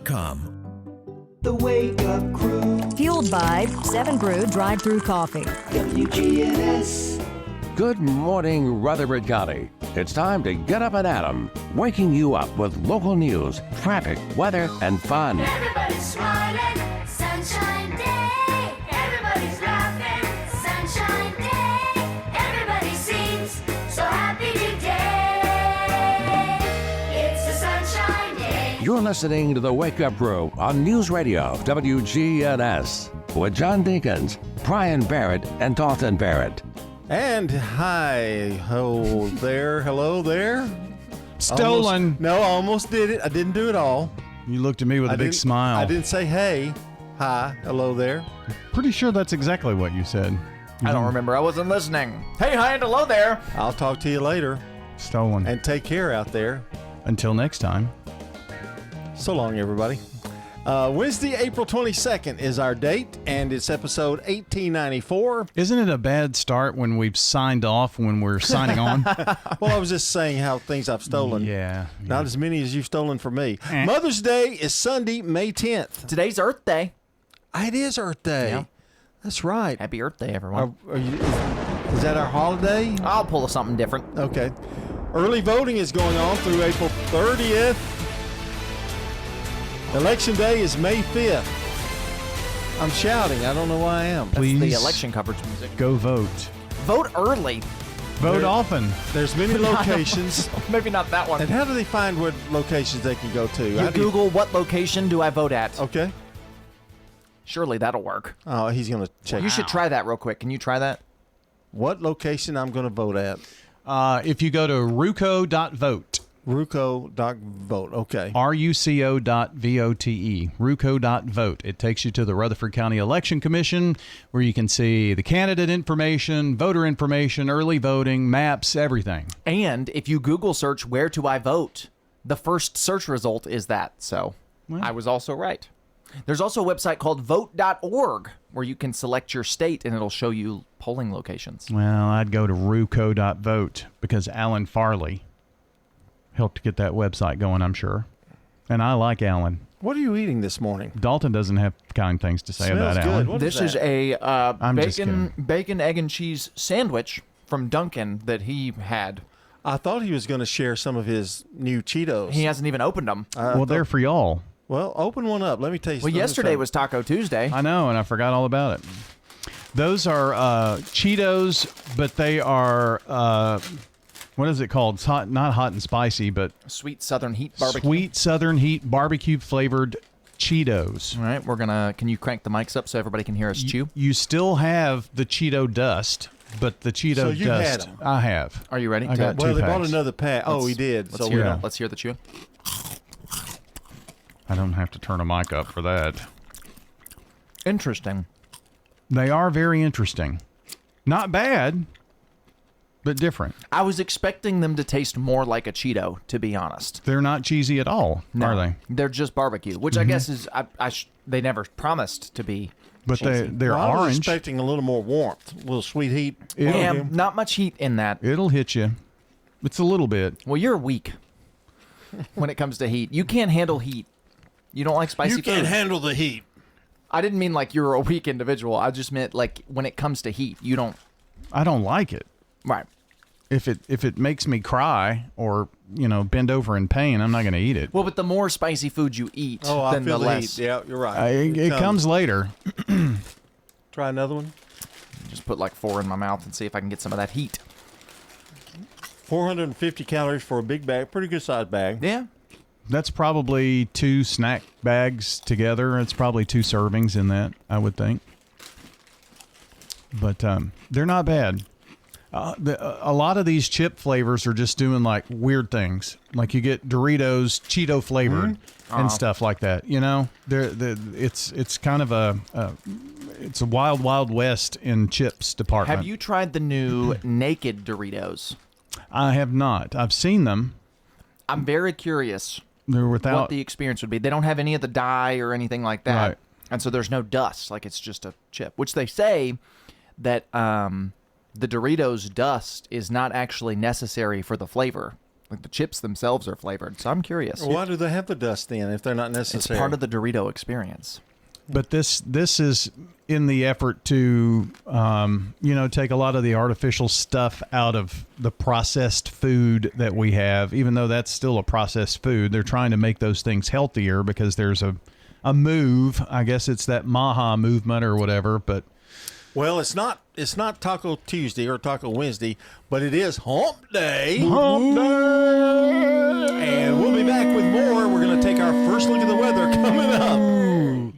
com. The Wake Up Crew, Fueled by 7 Brew Drive-Thru Coffee. WGNS. Good morning, Rutherford County. It's time to get up and at 'em, waking you up with local news, traffic, weather, and fun. Everybody's smiling, sunshine day. Everybody's laughing, sunshine day. Everybody seems so happy today. It's a sunshine day. You're listening to the Wake Up Crew on News Radio WGNS with John Dinkins, Brian Barrett, and Dalton Barrett. And hi, ho there, hello there. Stolen. I almost did it. I didn't do it all. You looked at me with a big smile. I didn't say hey, hi, hello there. Pretty sure that's exactly what you said. I don't remember. I wasn't listening. Hey, hi, and hello there. I'll talk to you later. Stolen. And take care out there. Until next time. So long, everybody. Wednesday, April 22nd is our date, and it's episode 1894. Isn't it a bad start when we've signed off when we're signing on? Well, I was just saying how things I've stolen. Yeah. Not as many as you've stolen from me. Mother's Day is Sunday, May 10th. Today's Earth Day. It is Earth Day. Yeah. That's right. Happy Earth Day, everyone. Is that our holiday? I'll pull something different. Okay. Early voting is going on through April 30th. Election Day is May 5th. I'm shouting. I don't know why I am. Please. That's the election coverage music. Go vote. Vote early. Vote often. There's many locations. Maybe not that one. And how do they find what locations they can go to? You Google what location do I vote at. Okay. Surely that'll work. Oh, he's going to check. You should try that real quick. Can you try that? What location I'm going to vote at? If you go to ruco.vote. Ruco.vote. Okay. ruco.vote. Ruco.vote. It takes you to the Rutherford County Election Commission where you can see the candidate information, voter information, early voting, maps, everything. And if you Google search where do I vote, the first search result is that. So I was also right. There's also a website called vote.org where you can select your state and it'll show you polling locations. Well, I'd go to ruco.vote because Alan Farley helped get that website going, I'm sure. And I like Alan. What are you eating this morning? Dalton doesn't have kind things to say Smells about good. Alan. What This is is a bacon, egg, and cheese sandwich from Dunkin' that he had. I thought he was going to share some of his new Cheetos. He hasn't even opened them. Well, they're for y'all. Well, open one up. Let me taste. Well, yesterday was Taco Tuesday. I know, and I forgot all about it. Those are Cheetos, but they are, what is it called? It's hot, not hot and spicy, but Sweet Southern Heat barbecue. Sweet Southern Heat barbecue flavored Cheetos. All right, can you crank the mics up so everybody can hear us chew? You still have the Cheeto dust, but the Cheeto So you dust, had 'em. I have. Are you ready? I got Well, two they bought packs. another pack. Oh, he did. Let's So hear we yeah. it. Let's hear the chew. I don't have to turn a mic up for that. Interesting. They are very interesting. Not bad, but different. I was expecting them to taste more like a Cheeto, to be honest. They're not cheesy at all, are they? They're just barbecue, which I guess is they never promised to be. But cheesy. they're Well, I was orange. expecting a little more warmth, a little sweet heat. Yeah, not much heat in that. It'll hit you. It's a little bit. Well, you're weak when it comes to heat. You can't handle heat. You don't like spicy food. handle the heat. I didn't mean like you're a weak individual. I just meant like when it comes to heat, you don't. I don't like it. Right. If it makes me cry or bend over in pain, I'm not going to eat it. Well, but the more spicy food you eat, Oh, I then feel the the less. heat. Yeah, you're right. It comes later. Try another one. Just put like 4 in my mouth and see if I can get some of that heat. 450 calories for a big bag. Pretty good sized bag. Yeah. That's probably 2 snack bags together. It's probably 2 servings in that, I would think. But they're not bad. A lot of these chip flavors are just doing like weird things. Like you get Doritos Cheeto flavored and stuff like that. It's kind of it's a wild west in chips department. Have you tried the new Naked Doritos? I have not. I've seen them. I'm very curious They're without what the experience would be. They don't have any of the dye or anything like that. Right. And so there's no dust. Like it's just a chip, which they say that the Doritos dust is not actually necessary for the flavor. Like the chips themselves are flavored. So I'm curious. Why do they have the dust then if they're not It's necessary? part of the Dorito experience. But this is in the effort to, take a lot of the artificial stuff out of the processed food that we have. Even though that's still a processed food, they're trying to make those things healthier because there's a move. I guess it's that Maha movement or whatever. But Well, it's not Taco Tuesday or Taco Wednesday, but it is Hump Day. Hump Day! And we'll be back with more. We're going to take our first look at the weather coming up.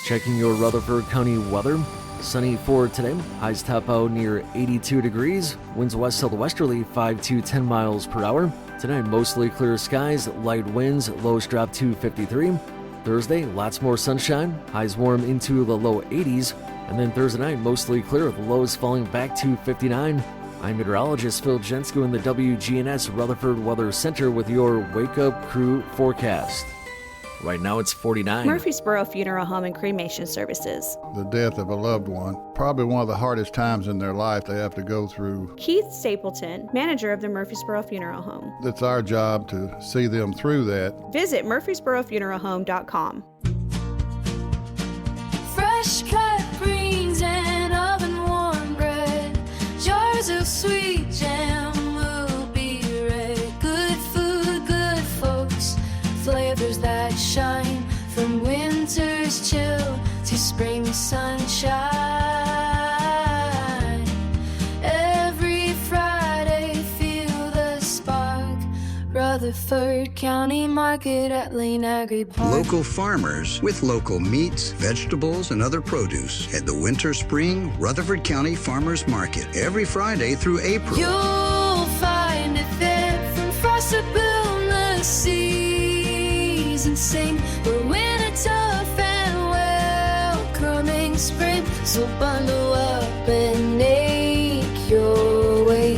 Checking your Rutherford County weather. Sunny for today. Highs top out near 82 degrees. Winds west southwesterly 5 to 10 miles per hour. Tonight, mostly clear skies, light winds, lows drop to 53. Thursday, lots more sunshine. Highs warm into the low 80s. And then Thursday night, mostly clear with lows falling back to 59. I'm meteorologist Phil Jensko in the WGNS Rutherford Weather Center with your Wake Up Crew forecast. Right now it's 49. Murfreesboro Funeral Home and Cremation Services. The death of a loved one, probably one of the hardest times in their life they have to go through. Keith Stapleton, manager of the Murfreesboro Funeral Home. It's our job to see them through that. Visit murfreesborofuneralhome.com. Fresh cut greens and oven warm bread. Jars of sweet jam will be red. Good food, good folks. Flavors that shine from winter's chill to spring sunshine. Every Friday, feel the spark. Rutherford County Market at Lane Agri Park. Local farmers with local meats, vegetables, and other produce at the Winter Spring Rutherford County Farmers Market every Friday through April. You'll find it there from frost to boundless seas and sing. We're winter tough and welcoming spring. So bundle up and make your way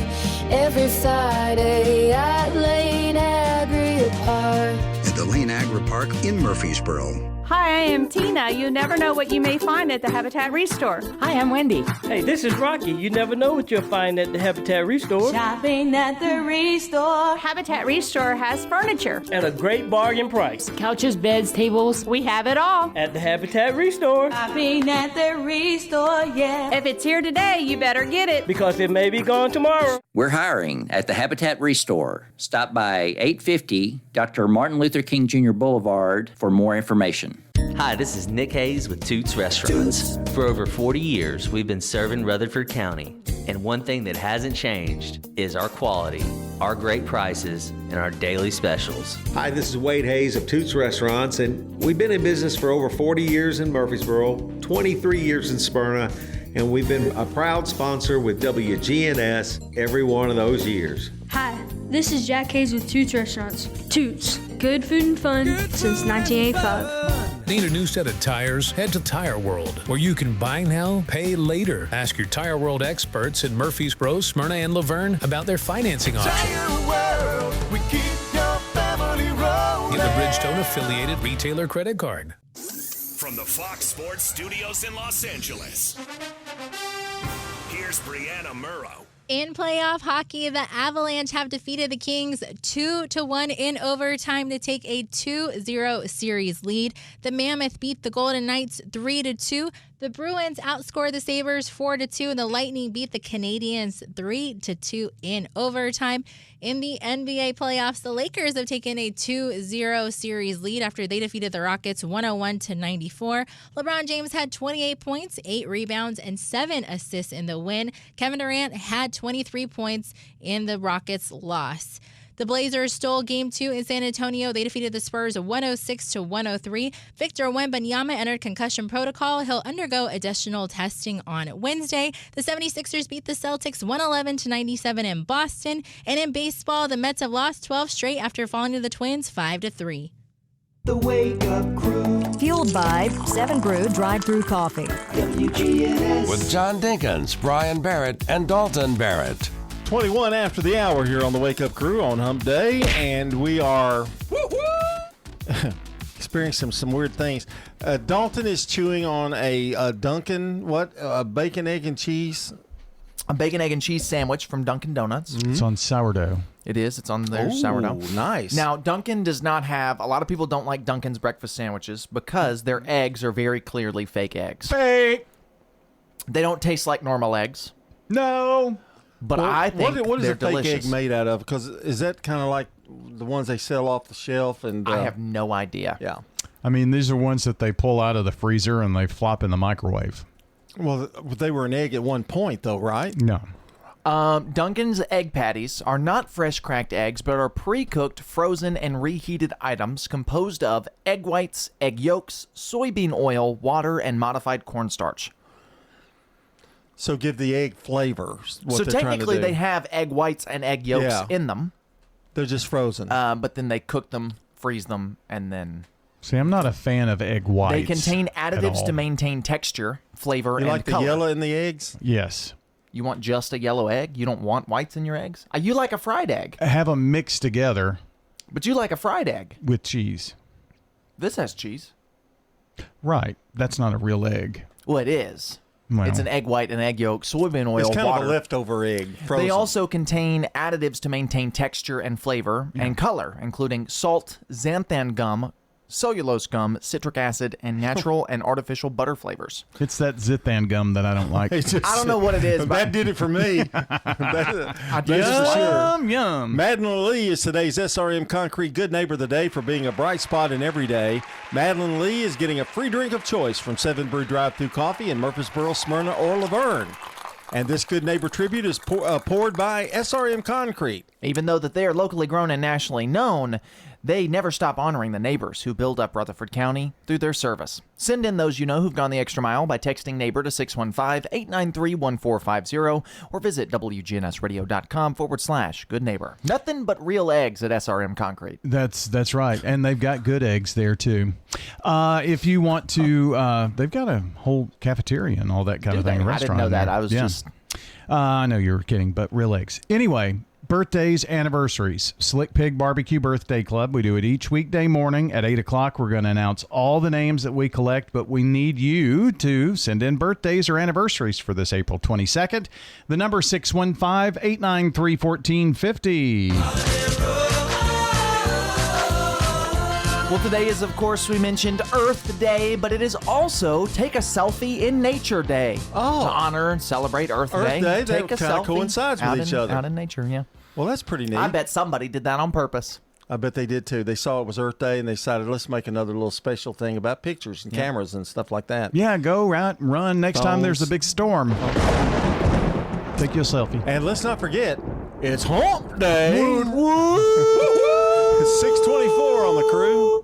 every Friday at Lane Agri Park. At the Lane Agri Park in Murfreesboro. Hi, I am Tina. You never know what you may find at the Habitat Restore. Hi, I'm Wendy. Hey, this is Rocky. You never know what you'll find at the Habitat Restore. Shopping at the Restore. Habitat Restore has furniture. At a great bargain price. Couches, beds, tables. We have it all. At the Habitat Restore. Shopping at the Restore, yeah. If it's here today, you better get it. Because it may be gone tomorrow. We're hiring at the Habitat Restore. Stop by 850 Dr. Martin Luther King Jr. Boulevard for more information. Hi, this is Nick Hayes with Toots Restaurants. For over 40 years, we've been serving Rutherford County. And one thing that hasn't changed is our quality, our great prices, and our daily specials. Hi, this is Wade Hayes of Toots Restaurants, and we've been in business for over 40 years in Murfreesboro, 23 years in Smyrna, and we've been a proud sponsor with WGNS every one of those years. Hi, this is Jack Hayes with Toots Restaurants. Toots, good food and fun since 1985. Need a new set of tires? Head to Tire World, where you can buy now, pay later. Ask your Tire World experts in Murfreesboro, Smyrna, and Laverne about their financing options. Tire World, we keep your family rolling. Get the Bridgestone affiliated retailer credit card. From the Fox Sports Studios in Los Angeles, here's Brianna Murrow. In playoff hockey, the Avalanche have defeated the Kings 2-1 in overtime to take a 2-0 series lead. The Mammoth beat the Golden Knights 3-2. The Bruins outscored the Sabres 4-2, and the Lightning beat the Canadiens 3-2 in overtime. In the NBA playoffs, the Lakers have taken a 2-0 series lead after they defeated the Rockets 101-94. LeBron James had 28 points, 8 rebounds, and 7 assists in the win. Kevin Durant had 23 points in the Rockets' loss. The Blazers stole Game 2 in San Antonio. They defeated the Spurs 106-103. Victor Wembanyama entered concussion protocol. He'll undergo additional testing on Wednesday. The 76ers beat the Celtics 111-97 in Boston. And in baseball, the Mets have lost 12 straight after falling to the Twins 5-3. The Wake Up Crew. Fueled by 7 Brew Drive-Thru Coffee. WGNS. With John Dinkins, Brian Barrett, and Dalton Barrett. 21 after the hour here on the Wake Up Crew on Hump Day, and we are experiencing some weird things. Dalton is chewing on a Dunkin', bacon, egg, and cheese A bacon, egg, and cheese sandwich from Dunkin' Donuts. It's on sourdough. It is. It's on their sourdough. Nice. Now, Dunkin' does not have... A lot of people don't like Dunkin's breakfast sandwiches because their eggs are very clearly fake eggs. Fake! They don't taste like normal eggs. No! But I think what is they're a fake delicious. egg made out of? Because is that kind of like the ones they sell off the shelf? And I have no idea. Yeah. I mean, these are ones that they pull out of the freezer and they flop in the microwave. Well, they were an egg at one point, though, right? No. Dunkin's egg patties are not fresh cracked eggs, but are pre-cooked, frozen, and reheated items composed of egg whites, egg yolks, soybean oil, water, and modified cornstarch. So give the egg flavor. So technically, they have egg whites and egg yolks in them. They're just frozen. But then they cook them, freeze them, and then... See, I'm not a fan of egg whites. They contain at additives all. to maintain texture, flavor, You and like the color. yellow in the eggs? Yes. You want just a yellow egg? You don't want whites in your eggs? You like a fried egg. Have them mixed together. But you like a fried egg. With cheese. This has cheese. Right. That's not a real egg. Well, it is. Well. It's an egg white, an egg yolk, soybean oil, It's kind water. of a leftover egg. Frozen. They also contain additives to maintain texture and flavor and color, including salt, xanthan gum, cellulose gum, citric acid, and natural and artificial butter flavors. It's that Zithan gum that I don't like. I don't know what it is, but That did it for me. Yum. Madeline Lee is today's SRM Concrete Good Neighbor of the Day for being a bright spot in every day. Madeline Lee is getting a free drink of choice from 7 Brew Drive-Thru Coffee in Murfreesboro, Smyrna, or Laverne. And this Good Neighbor tribute is poured by SRM Concrete. Even though that they are locally grown and nationally known, they never stop honoring the neighbors who build up Rutherford County through their service. Send in those you know who've gone the extra mile by texting neighbor to 615-893-1450 or visit WGNSradio.com/good neighbor. Nothing but real eggs at SRM Concrete. That's right. And they've got good eggs there, too. If you want to, they've got a whole cafeteria and all that kind of thing. I didn't know that. there. I was just... I know you were kidding, but real eggs. Anyway, birthdays, anniversaries. Slick Pig Barbecue Birthday Club. We do it each weekday morning at 8 o'clock. We're going to announce all the names that we collect, but we need you to send in birthdays or anniversaries for this April 22nd. The number 615-893-1450. Well, today is, of course, we mentioned Earth Day, but it is also Take a Selfie in Nature Day. To honor and celebrate Earth Day. That Take a kind of selfie coincides with each other. out in nature, yeah. Well, that's pretty neat. I bet somebody did that on purpose. I bet they did too. They saw it was Earth Day and they decided, let's make another little special thing about pictures and cameras and stuff like that. Yeah, go out and run next time there's a big storm. Take your selfie. And let's not forget, it's Hump Day. It's 624 on the crew.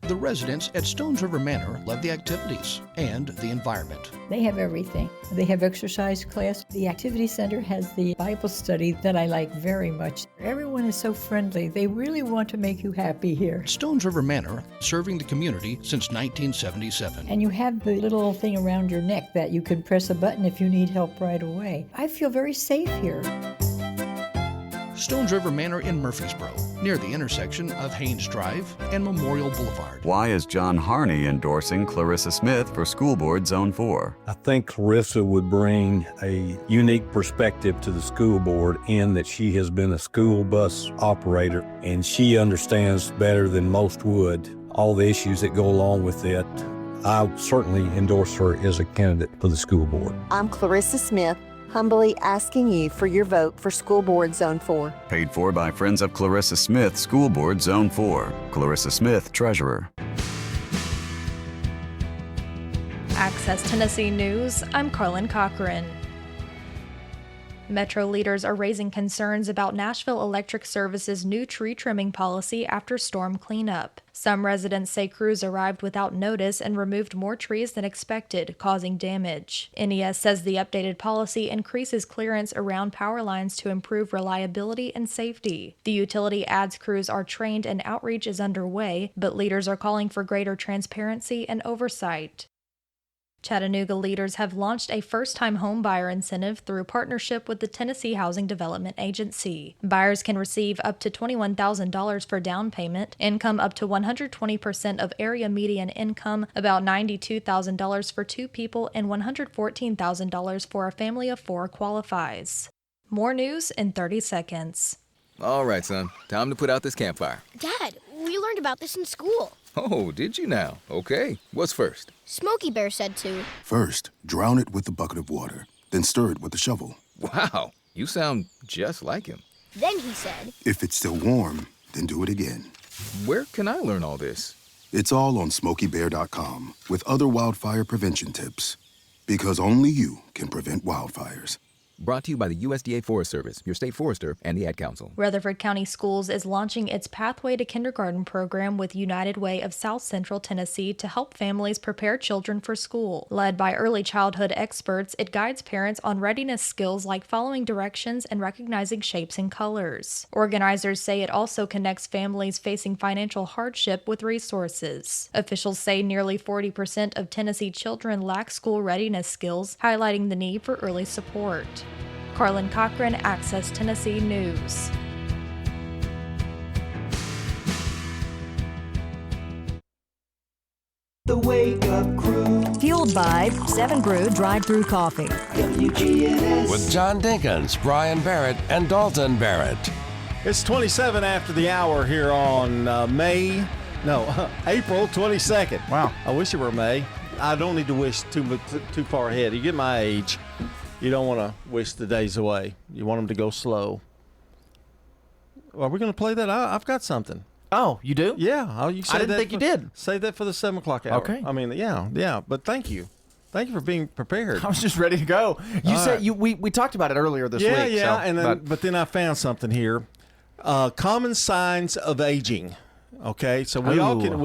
The residents at Stones River Manor love the activities and the environment. They have everything. They have exercise class. The activity center has the Bible study that I like very much. Everyone is so friendly. They really want to make you happy here. Stones River Manor, serving the community since 1977. And you have the little thing around your neck that you can press a button if you need help right away. I feel very safe here. Stones River Manor in Murfreesboro, near the intersection of Haynes Drive and Memorial Boulevard. Why is John Harney endorsing Clarissa Smith for School Board Zone 4? I think Clarissa would bring a unique perspective to the school board in that she has been a school bus operator and she understands better than most would all the issues that go along with it. I certainly endorse her as a candidate for the school board. I'm Clarissa Smith, humbly asking you for your vote for School Board Zone 4. Paid for by Friends of Clarissa Smith, School Board Zone 4. Clarissa Smith, Treasurer. Access Tennessee News, I'm Carlin Cochran. Metro leaders are raising concerns about Nashville Electric Service's new tree trimming policy after storm cleanup. Some residents say crews arrived without notice and removed more trees than expected, causing damage. NES says the updated policy increases clearance around power lines to improve reliability and safety. The utility adds crews are trained and outreach is underway, but leaders are calling for greater transparency and oversight. Chattanooga leaders have launched a first-time home buyer incentive through partnership with the Tennessee Housing Development Agency. Buyers can receive up to $21,000 for down payment, income up to 120% of area median income, about $92,000 for 2 people, and $114,000 for a family of 4 qualifies. More news in 30 seconds. All right, son. Time to put out this campfire. Dad, we learned about this in school. Oh, did you now? Okay. What's first? Smokey Bear said to. First, drown it with a bucket of water, then stir it with a shovel. Wow, you sound just like him. Then he said. If it's still warm, then do it again. Where can I learn all this? It's all on SmokeyBear.com with other wildfire prevention tips. Because only you can prevent wildfires. Brought to you by the USDA Forest Service, your state forester, and the Ad Council. Rutherford County Schools is launching its Pathway to Kindergarten program with United Way of South Central Tennessee to help families prepare children for school. Led by early childhood experts, it guides parents on readiness skills like following directions and recognizing shapes and colors. Organizers say it also connects families facing financial hardship with resources. Officials say nearly 40% of Tennessee children lack school readiness skills, highlighting the need for early support. Carlin Cochran, Access Tennessee News. The Wake Up Crew. Fueled by 7 Brew drive-through coffee. WGNS. With John Dinkins, Brian Barrett, and Dalton Barrett. It's 27 after the hour here on April 22nd. Wow. I wish it were May. I don't need to wish too far ahead. You get my age. You don't want to wish the days away. You want them to go slow. Are we going to play that? I've got something. Oh, you do? Yeah. I didn't think you did. Save that for the 7 o'clock hour. Okay. I mean, yeah. But thank you. Thank you for being prepared. I was just ready to go. You said we talked about it earlier this week. Yeah. So, but then I found something here. Common signs of aging. Okay, so we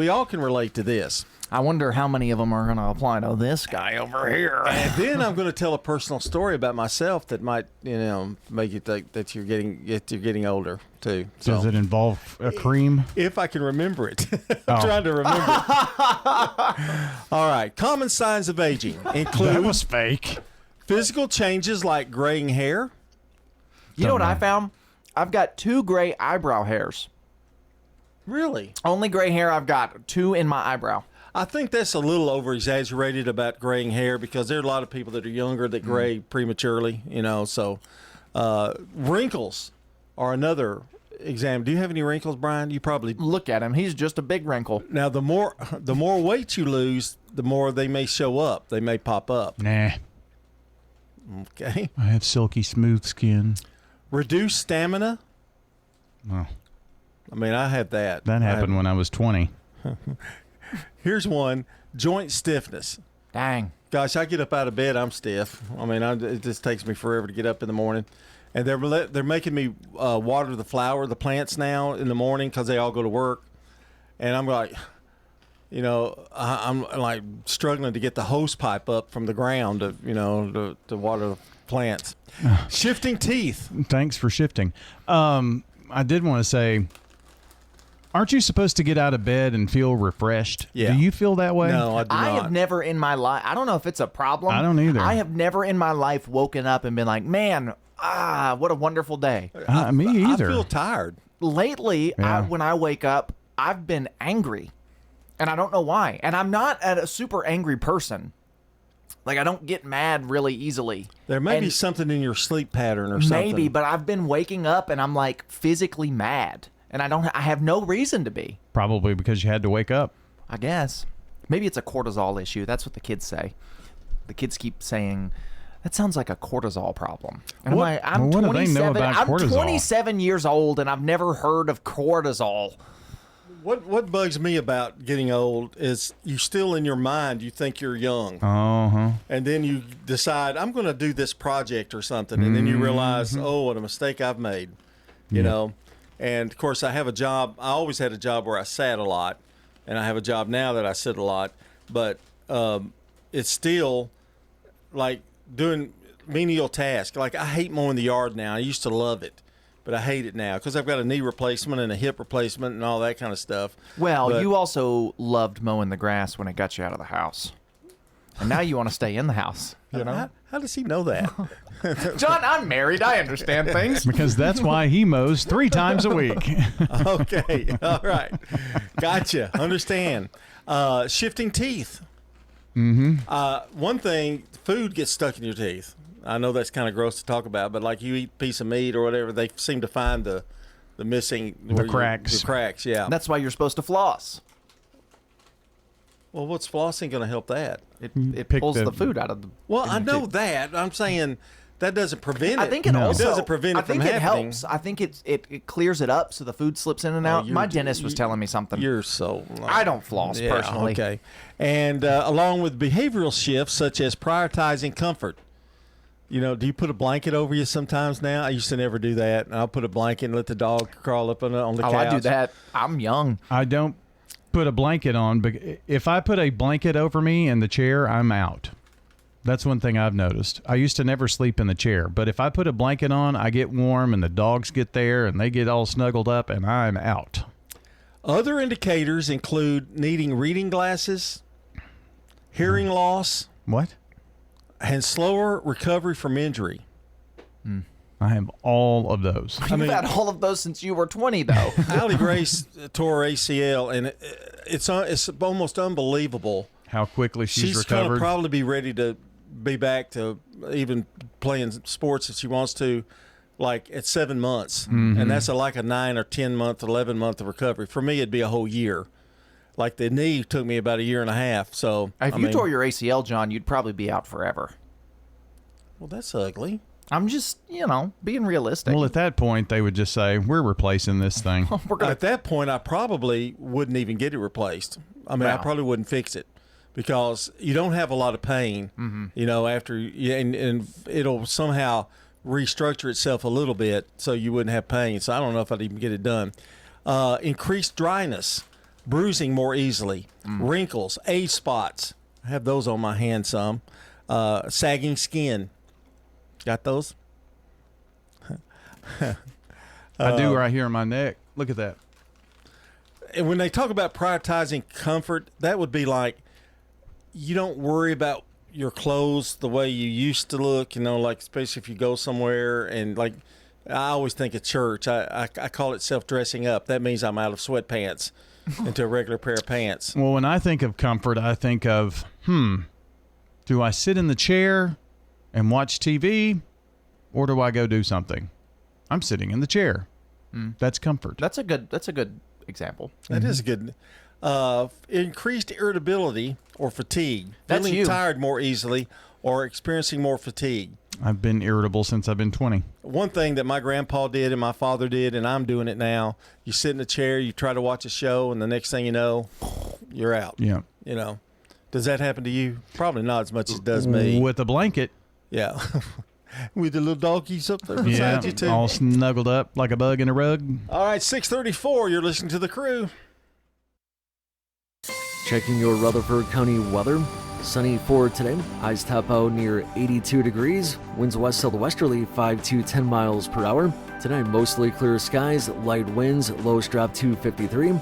all can relate to this. I wonder how many of them are going to apply to this guy over here. And then I'm going to tell a personal story about myself that might, make you think that you're getting older too. So, does it involve a cream? If I can remember it. I'm trying to remember it. All right. Common signs of aging include... That was fake. Physical changes like graying hair. You know what I found? I've got 2 gray eyebrow hairs. Really? Only gray hair I've got. 2 in my eyebrow. I think that's a little over-exaggerated about graying hair because there are a lot of people that are younger that gray prematurely, so wrinkles are another example. Do you have any wrinkles, Brian? You probably... Look at him. He's just a big wrinkle. Now, the more weight you lose, the more they may show up. They may pop up. Nah. Okay. I have silky smooth skin. Reduced stamina. Well, I mean, I had that. That happened when I was 20. Here's one. Joint stiffness. Dang. Gosh, I get up out of bed, I'm stiff. I mean, it just takes me forever to get up in the morning. And they're making me water the plants now in the morning because they all go to work. And I'm like, I'm like struggling to get the hose pipe up from the ground to water the plants. Shifting teeth. Thanks for shifting. I did want to say, aren't you supposed to get out of bed and feel refreshed? Yeah. Do you feel that way? No, I do not. I have never in my life, I don't know if it's a problem. I don't either. I have never in my life woken up and been like, man, what a wonderful day. Me either. I feel tired. Lately, Yeah. when I wake up, I've been angry. And I don't know why. And I'm not a super angry person. Like, I don't get mad really easily. There may be something in your sleep pattern or something. Maybe, but I've been waking up and I'm like physically mad. And I have no reason to be. Probably because you had to wake up. I guess. Maybe it's a cortisol issue. That's what the kids say. The kids keep saying, that sounds like a cortisol problem. And What? I'm like, I'm Well, what do 27. they know about I'm cortisol? 27 years old and I've never heard of cortisol. What bugs me about getting old is you still in your mind, you think you're young. And then you decide, I'm going to do this project or something. And then you realize, oh, what a mistake I've made, you know. And, of course, I have a job. I always had a job where I sat a lot. And I have a job now that I sit a lot. But it's still like doing menial tasks. Like, I hate mowing the yard now. I used to love it. But I hate it now because I've got a knee replacement and a hip replacement and all that kind of stuff. Well, But- you also loved mowing the grass when it got you out of the house. And now you want to stay in the house. You know? How does he know that? John, I'm married. I understand things. Because that's why he mows 3 times a week. Okay. All right. Gotcha. Understand. Shifting teeth. Mm-hmm. One thing, food gets stuck in your teeth. I know that's kind of gross to talk about, but like you eat a piece of meat or whatever, they seem to find the missing The cracks. The cracks, yeah. That's why you're supposed to floss. Well, what's flossing going to help that? It pulls the food out of the. Well, I know that. I'm saying that doesn't prevent it. I think it also doesn't prevent it from happening. Helps. I think it clears it up so the food slips in and out. My dentist was telling me something. You're so. I don't floss personally. Okay. And along with behavioral shifts such as prioritizing comfort. You know, do you put a blanket over you sometimes now? I used to never do that. I'll put a blanket and let the dog crawl up on the couch. I do that. I'm young. I don't put a blanket on, but if I put a blanket over me in the chair, I'm out. That's one thing I've noticed. I used to never sleep in the chair, but if I put a blanket on, I get warm and the dogs get there and they get all snuggled up and I'm out. Other indicators include needing reading glasses, hearing loss. What? And slower recovery from injury. I have all of those. You've had all of those since you were 20, though. Allie Grace tore her ACL, and it's almost unbelievable how quickly she's recovered. She's going to probably be ready to be back to even playing sports if she wants to, like at 7 months. Mm-hmm. And that's like a 9 or 10 month, 11 month of recovery. For me, it'd be a whole year. Like the knee took me about a year and a half. So if you tore your ACL, John, you'd probably be out forever. Well, that's ugly. I'm just, being realistic. Well, at that point, they would just say, we're replacing this thing. At that point, I probably wouldn't even get it replaced. I mean, I probably wouldn't fix it because you don't have a lot of pain, after and it'll somehow restructure itself a little bit so you wouldn't have pain. So I don't know if I'd even get it done. Increased dryness. Bruising more easily, wrinkles, age spots. I have those on my hand some. Sagging skin. Got those? I do right here on my neck. Look at that. And when they talk about prioritizing comfort, that would be like you don't worry about your clothes the way you used to look, like especially if you go somewhere and like I always think of church. I call it self-dressing up. That means I'm out of sweatpants into a regular pair of pants. Well, when I think of comfort, I think of, do I sit in the chair and watch TV or do I go do something? I'm sitting in the chair. That's comfort. That's a good example. That is good. Increased irritability or fatigue. That's feeling you. tired more easily or experiencing more fatigue. I've been irritable since I've been 20. One thing that my grandpa did and my father did, and I'm doing it now, you sit in a chair, you try to watch a show, and the next thing you know, you're out. Yeah. Does that happen to you? Probably not as much as it does me. With a blanket. Yeah. With the little doggies up there beside you, too. All snuggled up like a bug in a rug. All right, 6:34, you're listening to The Crew. Checking your Rutherford County weather. Sunny for today. Highs top out near 82 degrees. Winds west southwesterly 5 to 10 miles per hour. Tonight, mostly clear skies, light winds, lows drop to 53.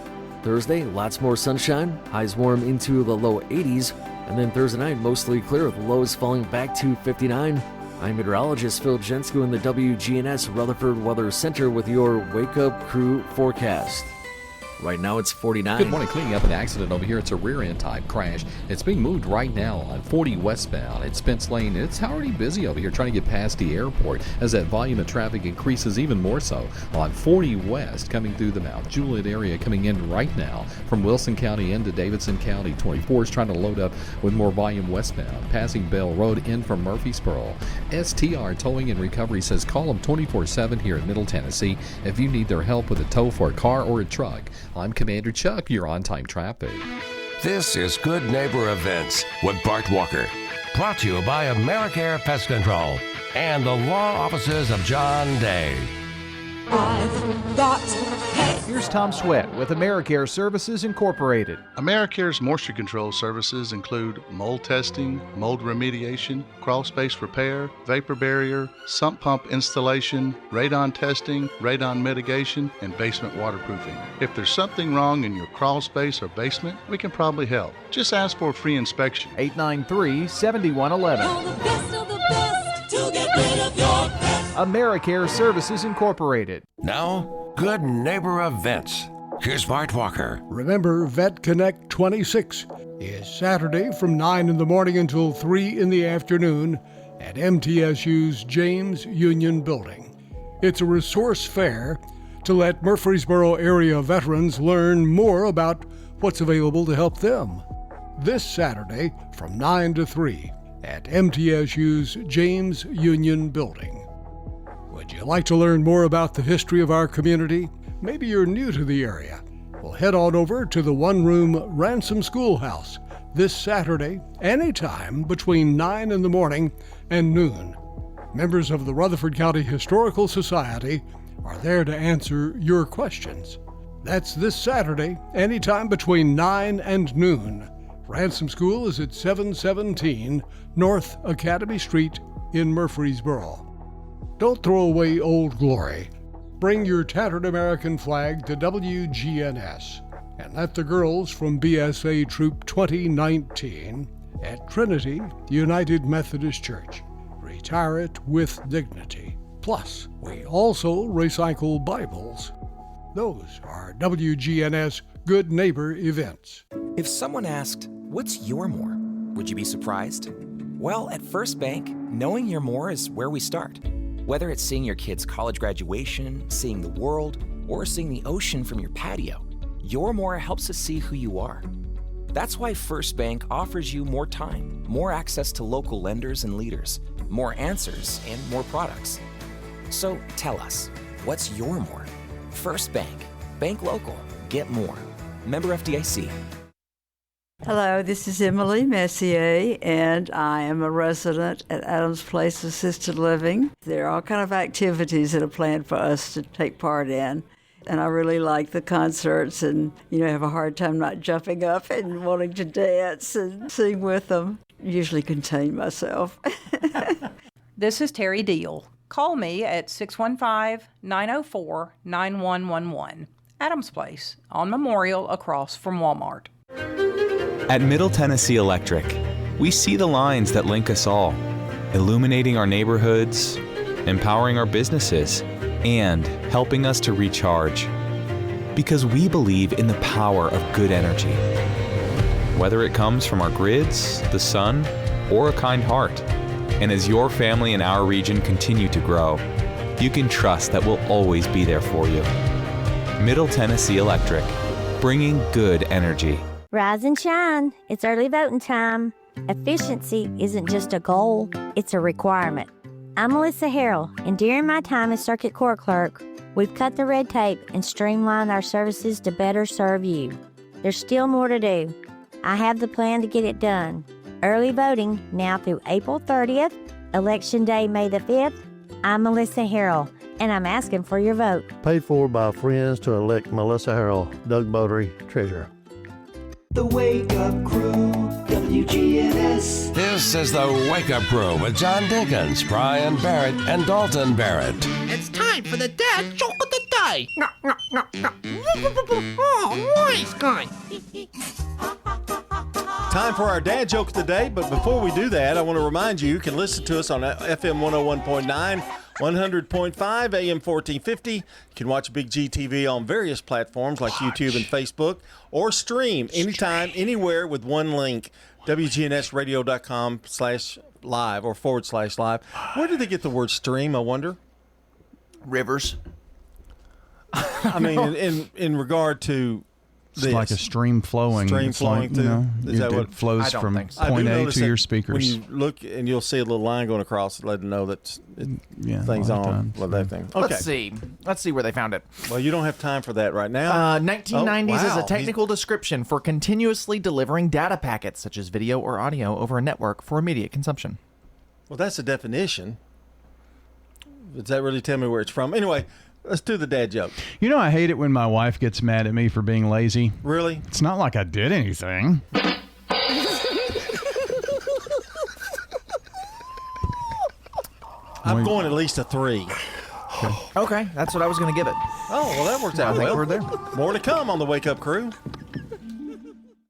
Thursday, lots more sunshine. Highs warm into the low 80s. And then Thursday night, mostly clear with lows falling back to 59. I'm meteorologist Phil Jensko in the WGNS Rutherford Weather Center with your Wake Up Crew forecast. Right now it's 49. Good morning. Cleaning up an accident over here. It's a rear-end type crash. It's being moved right now on 40 westbound at Spence Lane. It's already busy over here trying to get past the airport as that volume of traffic increases even more so on 40 west coming through the Mount Juliet area coming in right now from Wilson County into Davidson County. 24 is trying to load up with more volume westbound passing Bell Road in from Murfreesboro. STR Towing and Recovery says call them 24/7 here in Middle Tennessee if you need their help with a tow for a car or a truck. I'm Commander Chuck, you're on time traffic. This is Good Neighbor Events with Bart Walker. Brought to you by Americare Pest Control and the law offices of John Day. I've got pets Here's Tom Sweat with AmeriCare Services Incorporated. AmeriCare's moisture control services include mold testing, mold remediation, crawl space repair, vapor barrier, sump pump installation, radon testing, radon mitigation, and basement waterproofing. If there's something wrong in your crawl space or basement, we can probably help. Just ask for a free inspection. 893-7111. AmeriCare Services Incorporated. Now, Good Neighbor Events. Here's Bart Walker. Remember, Vet Connect 26 is Saturday from 9 in the morning until 3 in the afternoon at MTSU's James Union Building. It's a resource fair to let Murfreesboro area veterans learn more about what's available to help them. This Saturday from 9 to 3 at MTSU's James Union Building. Would you like to learn more about the history of our community? Maybe you're new to the area. Well, head on over to the one-room Ransom Schoolhouse this Saturday, anytime between 9 in the morning and noon. Members of the Rutherford County Historical Society are there to answer your questions. That's this Saturday, anytime between 9 and noon. Ransom School is at 717 North Academy Street in Murfreesboro. Don't throw away Old Glory. Bring your tattered American flag to WGNS and let the girls from BSA Troop 2019 at Trinity United Methodist Church retire it with dignity. Plus, we also recycle Bibles. Those are WGNS Good Neighbor events. If someone asked, "What's your more?" would you be surprised? Well, at First Bank, knowing your more is where we start. Whether it's seeing your kid's college graduation, seeing the world, or seeing the ocean from your patio, your more helps us see who you are. That's why First Bank offers you more time, more access to local lenders and leaders, more answers, and more products. So tell us, what's your more? First Bank. Bank local. Get more. Member FDIC. Hello, this is Emily Messier, and I am a resident at Adams Place Assisted Living. There are all kind of activities that are planned for us to take part in, and I really like the concerts and, have a hard time not jumping up and wanting to dance and sing with them. Usually contain myself. This is Terry Deal. Call me at 615-904-9111. Adams Place, on Memorial across from Walmart. At Middle Tennessee Electric, we see the lines that link us all, illuminating our neighborhoods, empowering our businesses, and helping us to recharge. Because we believe in the power of good energy. Whether it comes from our grids, the sun, or a kind heart. And as your family and our region continue to grow, you can trust that we'll always be there for you. Middle Tennessee Electric, bringing good energy. Rise and shine. It's early voting time. Efficiency isn't just a goal, it's a requirement. I'm Melissa Harrell, and during my time as Circuit Court Clerk, we've cut the red tape and streamlined our services to better serve you. There's still more to do. I have the plan to get it done. Early voting now through April 30th, Election Day, May the 5th. I'm Melissa Harrell, and I'm asking for your vote. Paid for by friends to elect Melissa Harrell, Doug Bodery, Treasurer. The Wake Up Crew, WGNS. This is the Wake Up Crew with John Dinkins, Brian Barrett, and Dalton Barrett. It's time for the dad joke of the day. Oh, nice guy. Time for our dad joke of the day, but before we do that, I want to remind you can listen to us on FM 101.9, 100.5, AM 1450. You can watch Big G TV on various platforms like YouTube and Facebook, or stream anytime, anywhere with one link, WGNSradio.com/live or /live. Where did they get the word stream, I wonder? Rivers. I mean, in regard to It's like a stream flowing. Stream flowing too. Is that what it flows from point A to your speakers? When you look and you'll see a little line going across to let them know that things on. That thing. Okay. Let's see where they found it. Well, you don't have time for that right now. 1990s is a technical description for continuously delivering data packets, such as video or audio, over a network for immediate consumption. Well, that's a definition. Does that really tell me where it's from? Anyway, Let's do the dad joke. You know, I hate it when my wife gets mad at me for being lazy. Really? It's not like I did anything. I'm going at least a 3. Okay, that's what I was going to give it. Oh, well, that works out I think well. we're there. More to come on the Wake Up Crew.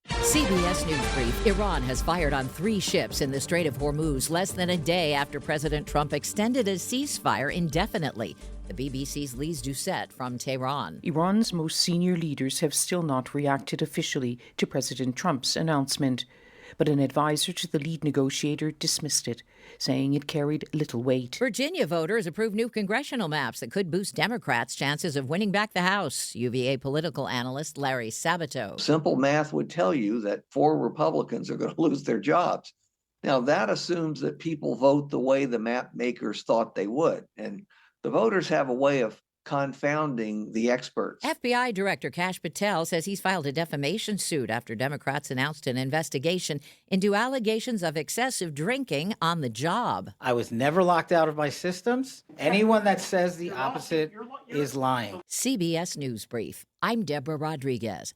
CBS News Brief. Iran has fired on 3 ships in the Strait of Hormuz less than a day after President Trump extended a ceasefire indefinitely. The BBC's Lise Doucette from Tehran. Iran's most senior leaders have still not reacted officially to President Trump's announcement. But an advisor to the lead negotiator dismissed it, saying it carried little weight. Virginia voters approved new congressional maps that could boost Democrats' chances of winning back the House. UVA political analyst Larry Sabato. Simple math would tell you that 4 Republicans are going to lose their jobs. Now, that assumes that people vote the way the map makers thought they would. And the voters have a way of confounding the experts. FBI Director Kash Patel says he's filed a defamation suit after Democrats announced an investigation into allegations of excessive drinking on the job. I was never locked out of my systems. Anyone that says the opposite is lying. CBS News Brief. I'm Deborah Rodriguez.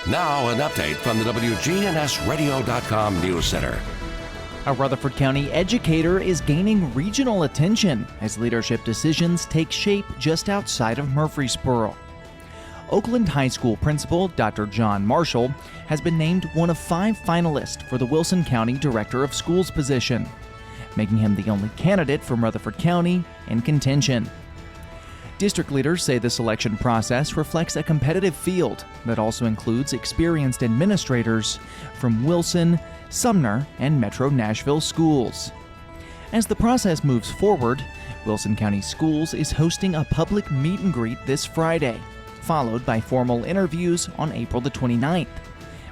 Now an update from the WGNSradio.com News Center. A Rutherford County educator is gaining regional attention as leadership decisions take shape just outside of Murfreesboro. Oakland High School principal Dr. John Marshall has been named one of 5 finalists for the Wilson County Director of Schools position, making him the only candidate from Rutherford County in contention. District leaders say the selection process reflects a competitive field that also includes experienced administrators from Wilson, Sumner, and Metro Nashville schools. As the process moves forward, Wilson County Schools is hosting a public meet and greet this Friday, followed by formal interviews on April the 29th,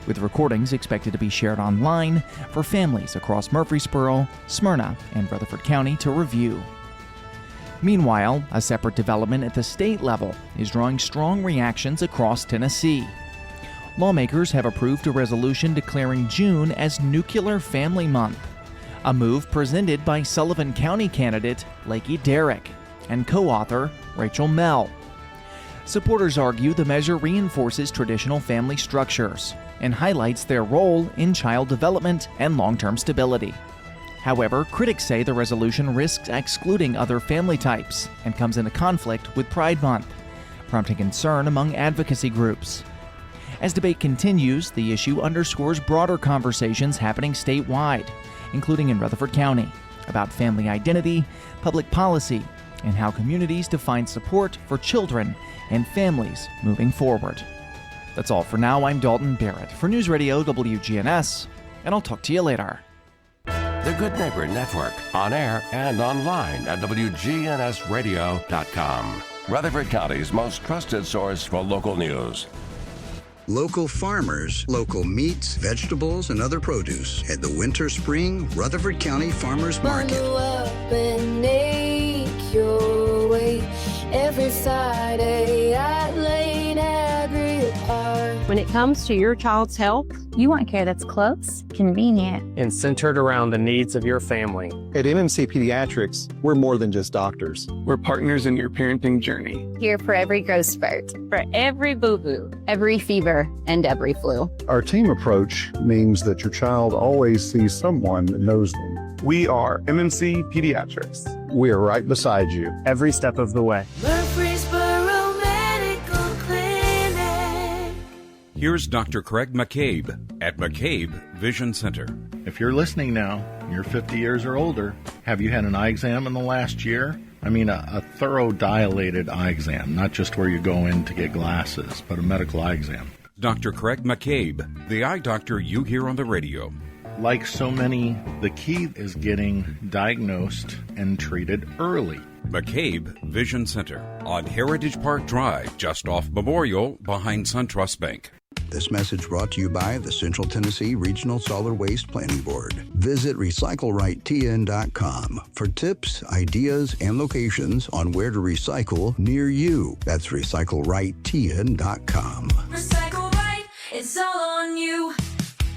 with recordings expected to be shared online for families across Murfreesboro, Smyrna, and Rutherford County to review. Meanwhile, a separate development at the state level is drawing strong reactions across Tennessee. Lawmakers have approved a resolution declaring June as Nuclear Family Month, a move presented by Sullivan County candidate Lakey Derrick and co-author Rachel Mell. Supporters argue the measure reinforces traditional family structures and highlights their role in child development and long-term stability. However, critics say the resolution risks excluding other family types and comes into conflict with Pride Month, prompting concern among advocacy groups. As debate continues, the issue underscores broader conversations happening statewide, including in Rutherford County, about family identity, public policy, and how communities define support for children and families moving forward. That's all for now. I'm Dalton Barrett for News Radio WGNS, and I'll talk to you later. The Good Neighbor Network, on air and online at WGNSradio.com. Rutherford County's most trusted source for local news. Local farmers, local meats, vegetables, and other produce at the Winter Spring Rutherford County Farmers Market. Bundle up and make your way every Friday at Lane Agri Park. When it comes to your child's health, you want care that's close, convenient, and centered around the needs of your family. At MMC Pediatrics, we're more than just doctors. We're partners in your parenting journey. Here for every growth spurt, for every boo-boo, every fever, and every flu. Our team approach means that your child always sees someone that knows them. We are MMC Pediatrics. We are right beside you every step of the way. Murfreesboro Medical Clinic. Here's Dr. Craig McCabe at McCabe Vision Center. If you're listening now, you're 50 years or older, have you had an eye exam in the last year? I mean, a thorough dilated eye exam, not just where you go in to get glasses, but a medical eye exam. Dr. Craig McCabe, the eye doctor you hear on the radio. Like so many, the key is getting diagnosed and treated early. McCabe Vision Center on Heritage Park Drive, just off Memorial, behind SunTrust Bank. This message brought to you by the Central Tennessee Regional Solid Waste Planning Board. Visit RecycleRightTN.com for tips, ideas, and locations on where to recycle near you. That's RecycleRightTN.com. Recycle right, it's all on you.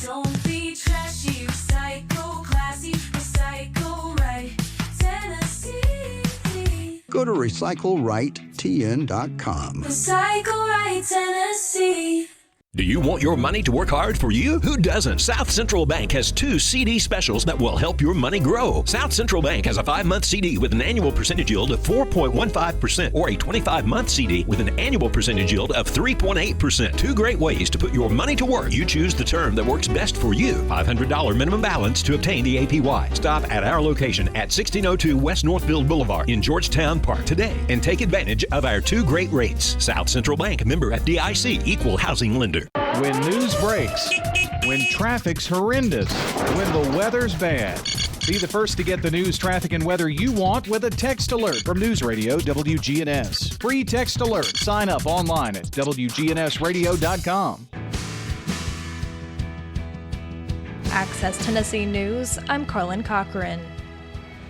Don't be trashy, recycle classy, recycle right. Tennessee. Go to recyclerightTN.com. Recycle Right Tennessee. Do you want your money to work hard for you? Who doesn't? South Central Bank has 2 CD specials that will help your money grow. South Central Bank has a 5-month CD with an annual percentage yield of 4.15% or a 25-month CD with an annual percentage yield of 3.8%. 2 great ways to put your money to work. You choose the term that works best for you. $500 minimum balance to obtain the APY. Stop at our location at 1602 West Northfield Boulevard in Georgetown Park today and take advantage of our 2 great rates. South Central Bank, member FDIC, equal housing lender. When news breaks, when traffic's horrendous, when the weather's bad. Be the first to get the news, traffic, and weather you want with a text alert from News Radio WGNS. Free text alert. Sign up online at WGNSradio.com. Access Tennessee News, I'm Carlin Cochran.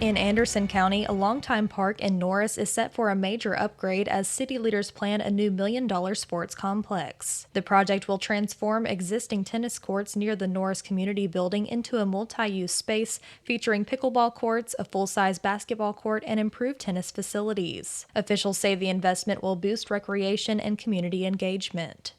In Anderson County, a longtime park in Norris is set for a major upgrade as city leaders plan a new $1 million sports complex. The project will transform existing tennis courts near the Norris Community Building into a multi-use space featuring pickleball courts, a full-size basketball court, and improved tennis facilities. Officials say the investment will boost recreation and community engagement.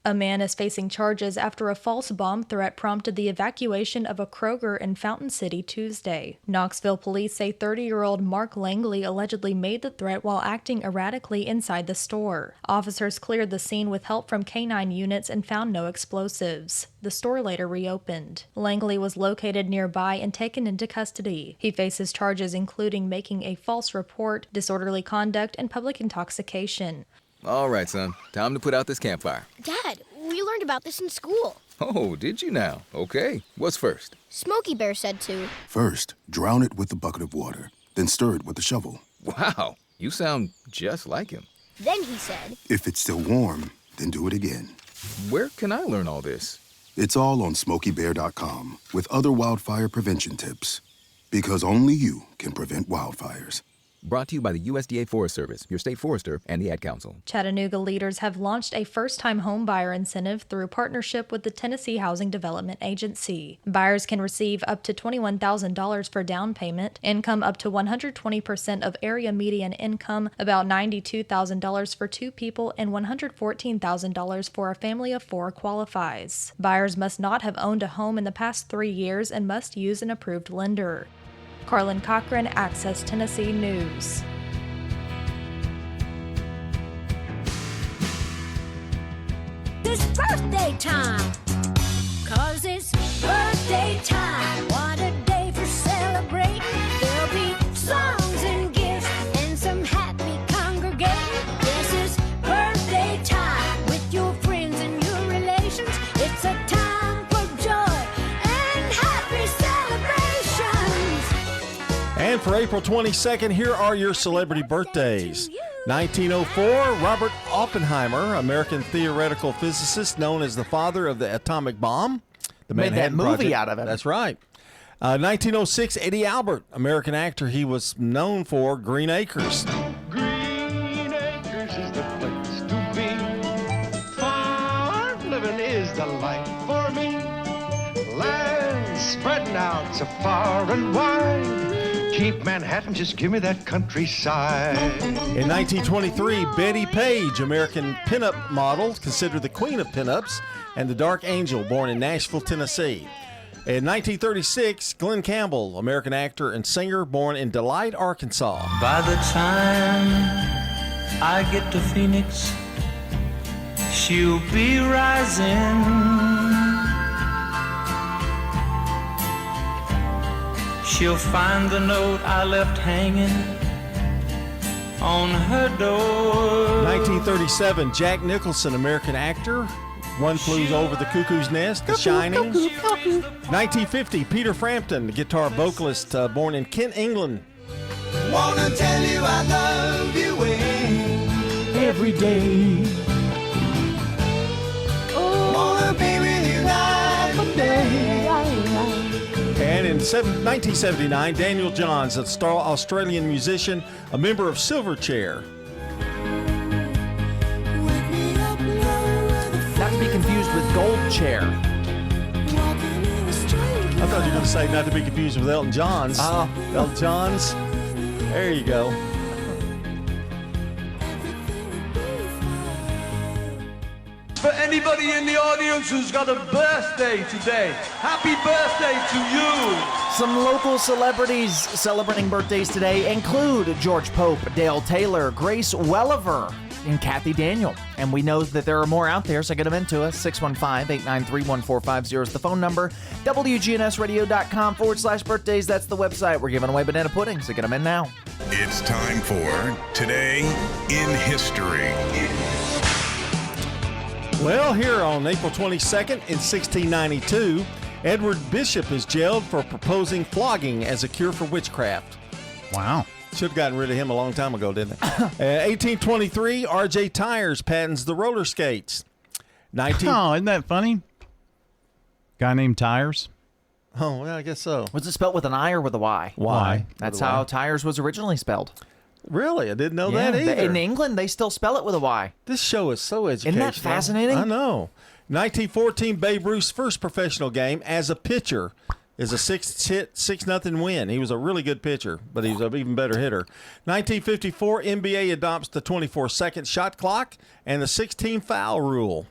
A man is facing charges after a false bomb threat prompted the evacuation of a Kroger in Fountain City Tuesday. Knoxville police say 30-year-old Mark Langley allegedly made the threat while acting erratically inside the store. Officers cleared the scene with help from K-9 units and found no explosives. The store later reopened. Langley was located nearby and taken into custody. He faces charges including making a false report, disorderly conduct, and public intoxication. All right, son. Time to put out this campfire. Dad, we learned about this in school. Oh, did you now? Okay. What's first? Smokey Bear said to. First, drown it with a bucket of water, then stir it with a shovel. Wow, you sound just like him. Then he said. If it's still warm, then do it again. Where can I learn all this? It's all on SmokeyBear.com with other wildfire prevention tips. Because only you can prevent wildfires. Brought to you by the USDA Forest Service, your state forester, and the Ad Council. Chattanooga leaders have launched a first-time home buyer incentive through partnership with the Tennessee Housing Development Agency. Buyers can receive up to $21,000 for down payment, income up to 120% of area median income, about $92,000 for 2 people, and $114,000 for a family of 4 qualifies. Buyers must not have owned a home in the past 3 years and must use an approved lender. Carlin Cochran, Access Tennessee News. It's birthday time, 'cause it's birthday time. What a day for celebrating. There'll be songs and gifts and some happy congregating. This is birthday time with your friends and your relations. It's a time for joy and happy celebrations. And for April 22nd, here are your celebrity birthdays. 1904, Robert Oppenheimer, American theoretical physicist known as the father of the atomic bomb. The Made Manhattan that movie Project. out of it. That's right. 1906, Eddie Albert, American actor. He was known for Green Acres. Green Acres is the place to be. Farm living is the life for me. Land spreading out so far and wide. Keep Manhattan, just give me that countryside. In 1923, Betty Page, American pinup model, considered the queen of pinups, and the Dark Angel, born in Nashville, Tennessee. In 1936, Glenn Campbell, American actor and singer, born in Delight, Arkansas. By the time I get to Phoenix, she'll be rising. She'll find the note I left hanging on her door. 1937, Jack Nicholson, American actor. One Flew Over the Cuckoo's Nest, The Shining. 1950, Peter Frampton, the guitar vocalist, born in Kent, England. Wanna tell you I love you every day. Wanna be with you night and day. And in 1979, Daniel Johns, a star Australian musician, a member of Silverchair. Not to be confused with Gold Chair. I thought you were going to say not to be confused with Elton John's. Elton John's. There you go. anybody in the audience who's got a birthday today, happy birthday to you. Some local celebrities celebrating birthdays today include George Pope, Dale Taylor, Grace Welliver, and Kathy Daniel. And we know that there are more out there, so get them into us. 615-893-1450 is the phone number. WGNSradio.com/birthdays. That's the website. We're giving away banana pudding, so get them in now. It's time for Today in History. Well, here on April 22nd in 1692, Edward Bishop is jailed for proposing flogging as a cure for witchcraft. Wow. Should have gotten rid of him a long time ago, didn't they? 1823, R.J. Tires patents the roller skates. Oh, isn't that funny? Guy named Tires. Oh, well, I guess so. Was it spelled with an I or with a Y? Y. That's how Tires was originally spelled. Really? I didn't know that either. In England, they still spell it with a Y. This show is so educational. Isn't that fascinating? I know. 1914, Babe Ruth's first professional game as a pitcher is a 6-0 win. He was a really good pitcher, but he was an even better hitter. 1954, NBA adopts the 24-second shot clock and the 16 foul rule.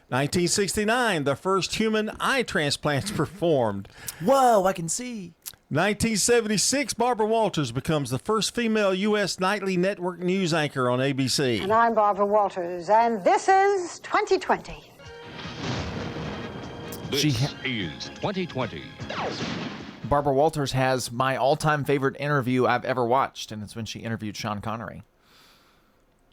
1969, the first human eye transplants performed. Whoa, I can see. 1976, Barbara Walters becomes the first female U.S. nightly network news anchor on ABC. And I'm Barbara Walters, and this is 2020. This is 2020. Barbara Walters has my all-time favorite interview I've ever watched, and it's when she interviewed Sean Connery.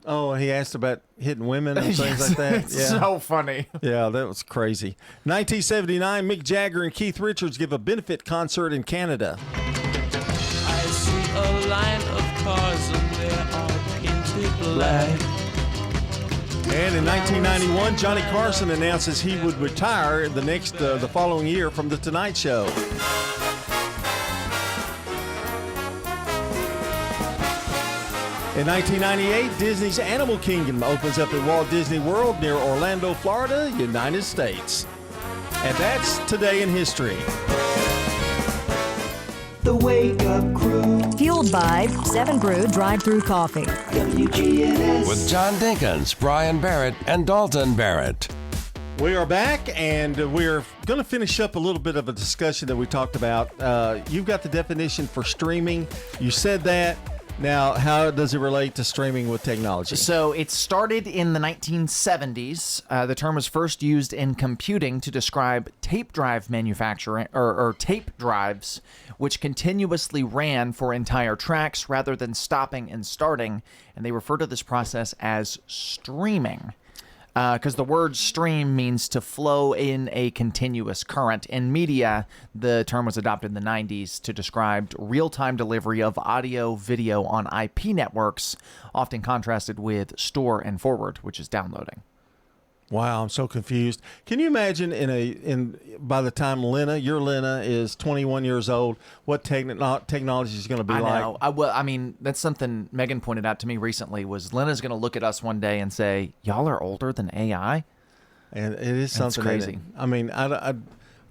Oh, he asked about hitting women and things like that. It's so funny. Yeah, that was crazy. 1979, Mick Jagger and Keith Richards give a benefit concert in Canada. I see a line of cars and they're all painted black. And in 1991, Johnny Carson announces he would retire the following year from The Tonight Show. In 1998, Disney's Animal Kingdom opens up at Walt Disney World near Orlando, Florida, United States. And that's Today in History. The Wake Up Crew. Fueled by 7 Brew Drive-Thru Coffee. WGNS. With John Dinkins, Brian Barrett, and Dalton Barrett. We are back, and we're going to finish up a little bit of a discussion that we talked about. You've got the definition for streaming. You said that. Now, how does it relate to streaming with technology? So it started in the 1970s. The term was first used in computing to describe tape drive manufacturing or tape drives, which continuously ran for entire tracks rather than stopping and starting. And they refer to this process as streaming. Because the word stream means to flow in a continuous current. In media, the term was adopted in the 90s to describe real-time delivery of audio, video on IP networks, often contrasted with store and forward, which is downloading. Wow, I'm so confused. Can you imagine by the time your Lena is 21 years old, what technology is going to be like? I know. I mean, that's something Megan pointed out to me recently. Was Lena's going to look at us one day and say, "Y'all are older than AI," and it is something crazy. I mean, I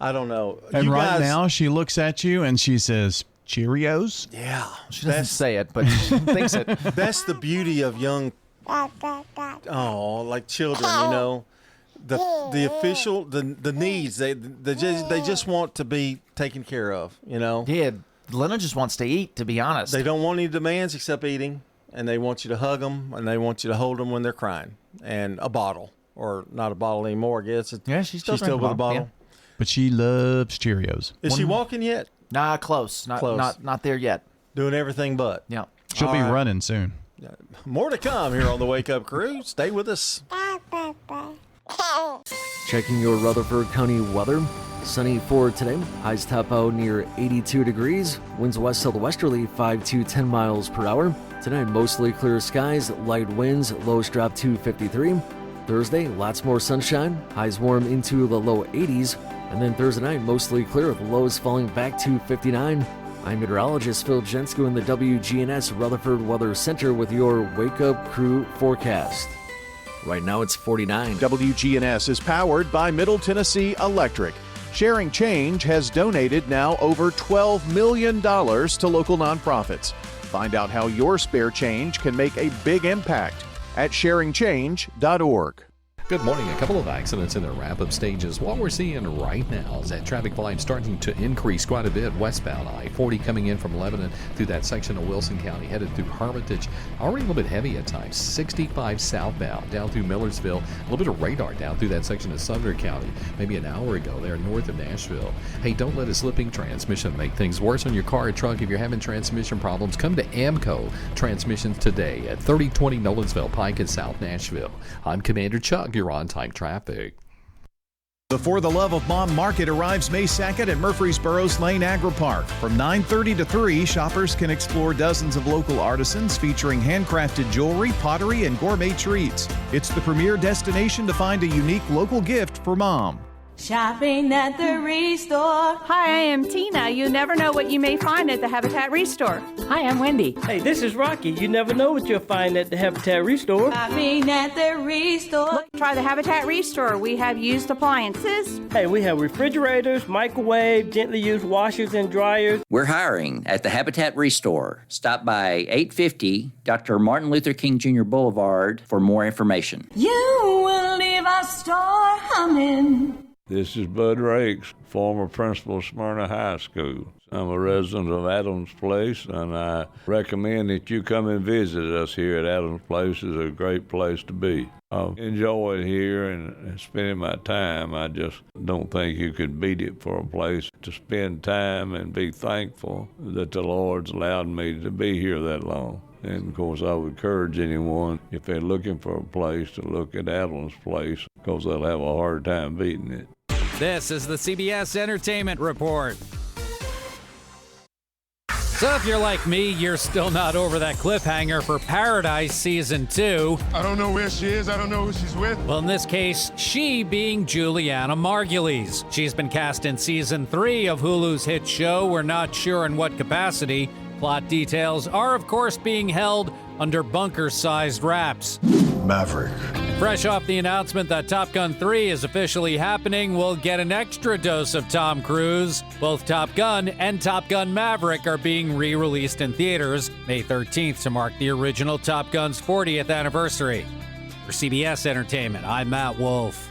don't know. And now she looks at you and she says, "Cheerios." Yeah, she doesn't say it, but she thinks it. That's the beauty of young. Like children, you know, the needs they just want to be taken care of, you know. Yeah, Lena just wants to eat, to be honest. They don't want any demands except eating, and they want you to hug them, and they want you to hold them when they're crying, and a bottle, or not a bottle anymore, I guess. She's still with a bottle. Yeah. But she loves Cheerios. Is she walking yet? Nah, close. Not there yet. Doing everything but. Yeah. She'll be running soon. More to come here on the Wake Up Crew. Stay with us. Checking your Rutherford County weather. Sunny for today. Highs top out near 82 degrees. Winds west southwesterly 5 to 10 miles per hour. Tonight, mostly clear skies, light winds. Lows drop to 53. Thursday, lots more sunshine. Highs warm into the low 80s. And then Thursday night, mostly clear with lows falling back to 59. I'm meteorologist Phil Jensko in the WGNS Rutherford Weather Center with your Wake Up Crew forecast. Right now it's 49. WGNS is powered by Middle Tennessee Electric. Sharing Change has donated now over $12 million to local nonprofits. Find out how your spare change can make a big impact at sharingchange.org. Good morning. A couple of accidents in their wrap-up stages. What we're seeing right now is that traffic volume starting to increase quite a bit westbound. I-40 coming in from Lebanon through that section of Wilson County, headed through Hermitage. Already a little bit heavy at times. 65 southbound down through Millersville. A little bit of radar down through that section of Sumner County. Maybe an hour ago there north of Nashville. Hey, don't let a slipping transmission make things worse on your car or truck. If you're having transmission problems, come to Amco Transmissions today at 3020 Nolensville Pike in South Nashville. I'm Commander Chuck. You're on-time traffic. The For the Love of Mom Market arrives May 2nd at Murfreesboro's Lane Agri Park. From 9:30 to 3, shoppers can explore dozens of local artisans featuring handcrafted jewelry, pottery, and gourmet treats. It's the premier destination to find a unique local gift for mom. Shopping at the Restore. Hi, I am Tina. You never know what you may find at the Habitat Restore. Hi, I'm Wendy. Hey, this is Rocky. You never know what you'll find at the Habitat Restore. Shopping at the Restore. Look, try the Habitat Restore. We have used appliances. Hey, we have refrigerators, microwave, gently used washers and dryers. We're hiring at the Habitat Restore. Stop by 850 Dr. Martin Luther King Jr. Boulevard for more information. You will leave our store humming. This is Bud Rakes, former principal of Smyrna High School. I'm a resident of Adams Place, and I recommend that you come and visit us here at Adams Place. It's a great place to be. I enjoy it here and spending my time. I just don't think you could beat it for a place to spend time and be thankful that the Lord's allowed me to be here that long. And, of course, I would encourage anyone, if they're looking for a place, to look at Adams Place, because they'll have a hard time beating it. This is the CBS Entertainment Report. So if you're like me, you're still not over that cliffhanger for Paradise Season 2. I don't know where she is. I don't know who she's with. Well, in this case, she being Juliana Margulies. She's been cast in Season 3 of Hulu's hit show. We're not sure in what capacity. Plot details are, of course, being held under bunker-sized wraps. Maverick. Fresh off the announcement that Top Gun 3 is officially happening, we'll get an extra dose of Tom Cruise. Both Top Gun and Top Gun Maverick are being re-released in theaters May 13th to mark the original Top Gun's 40th anniversary. For CBS Entertainment, I'm Matt Wolf.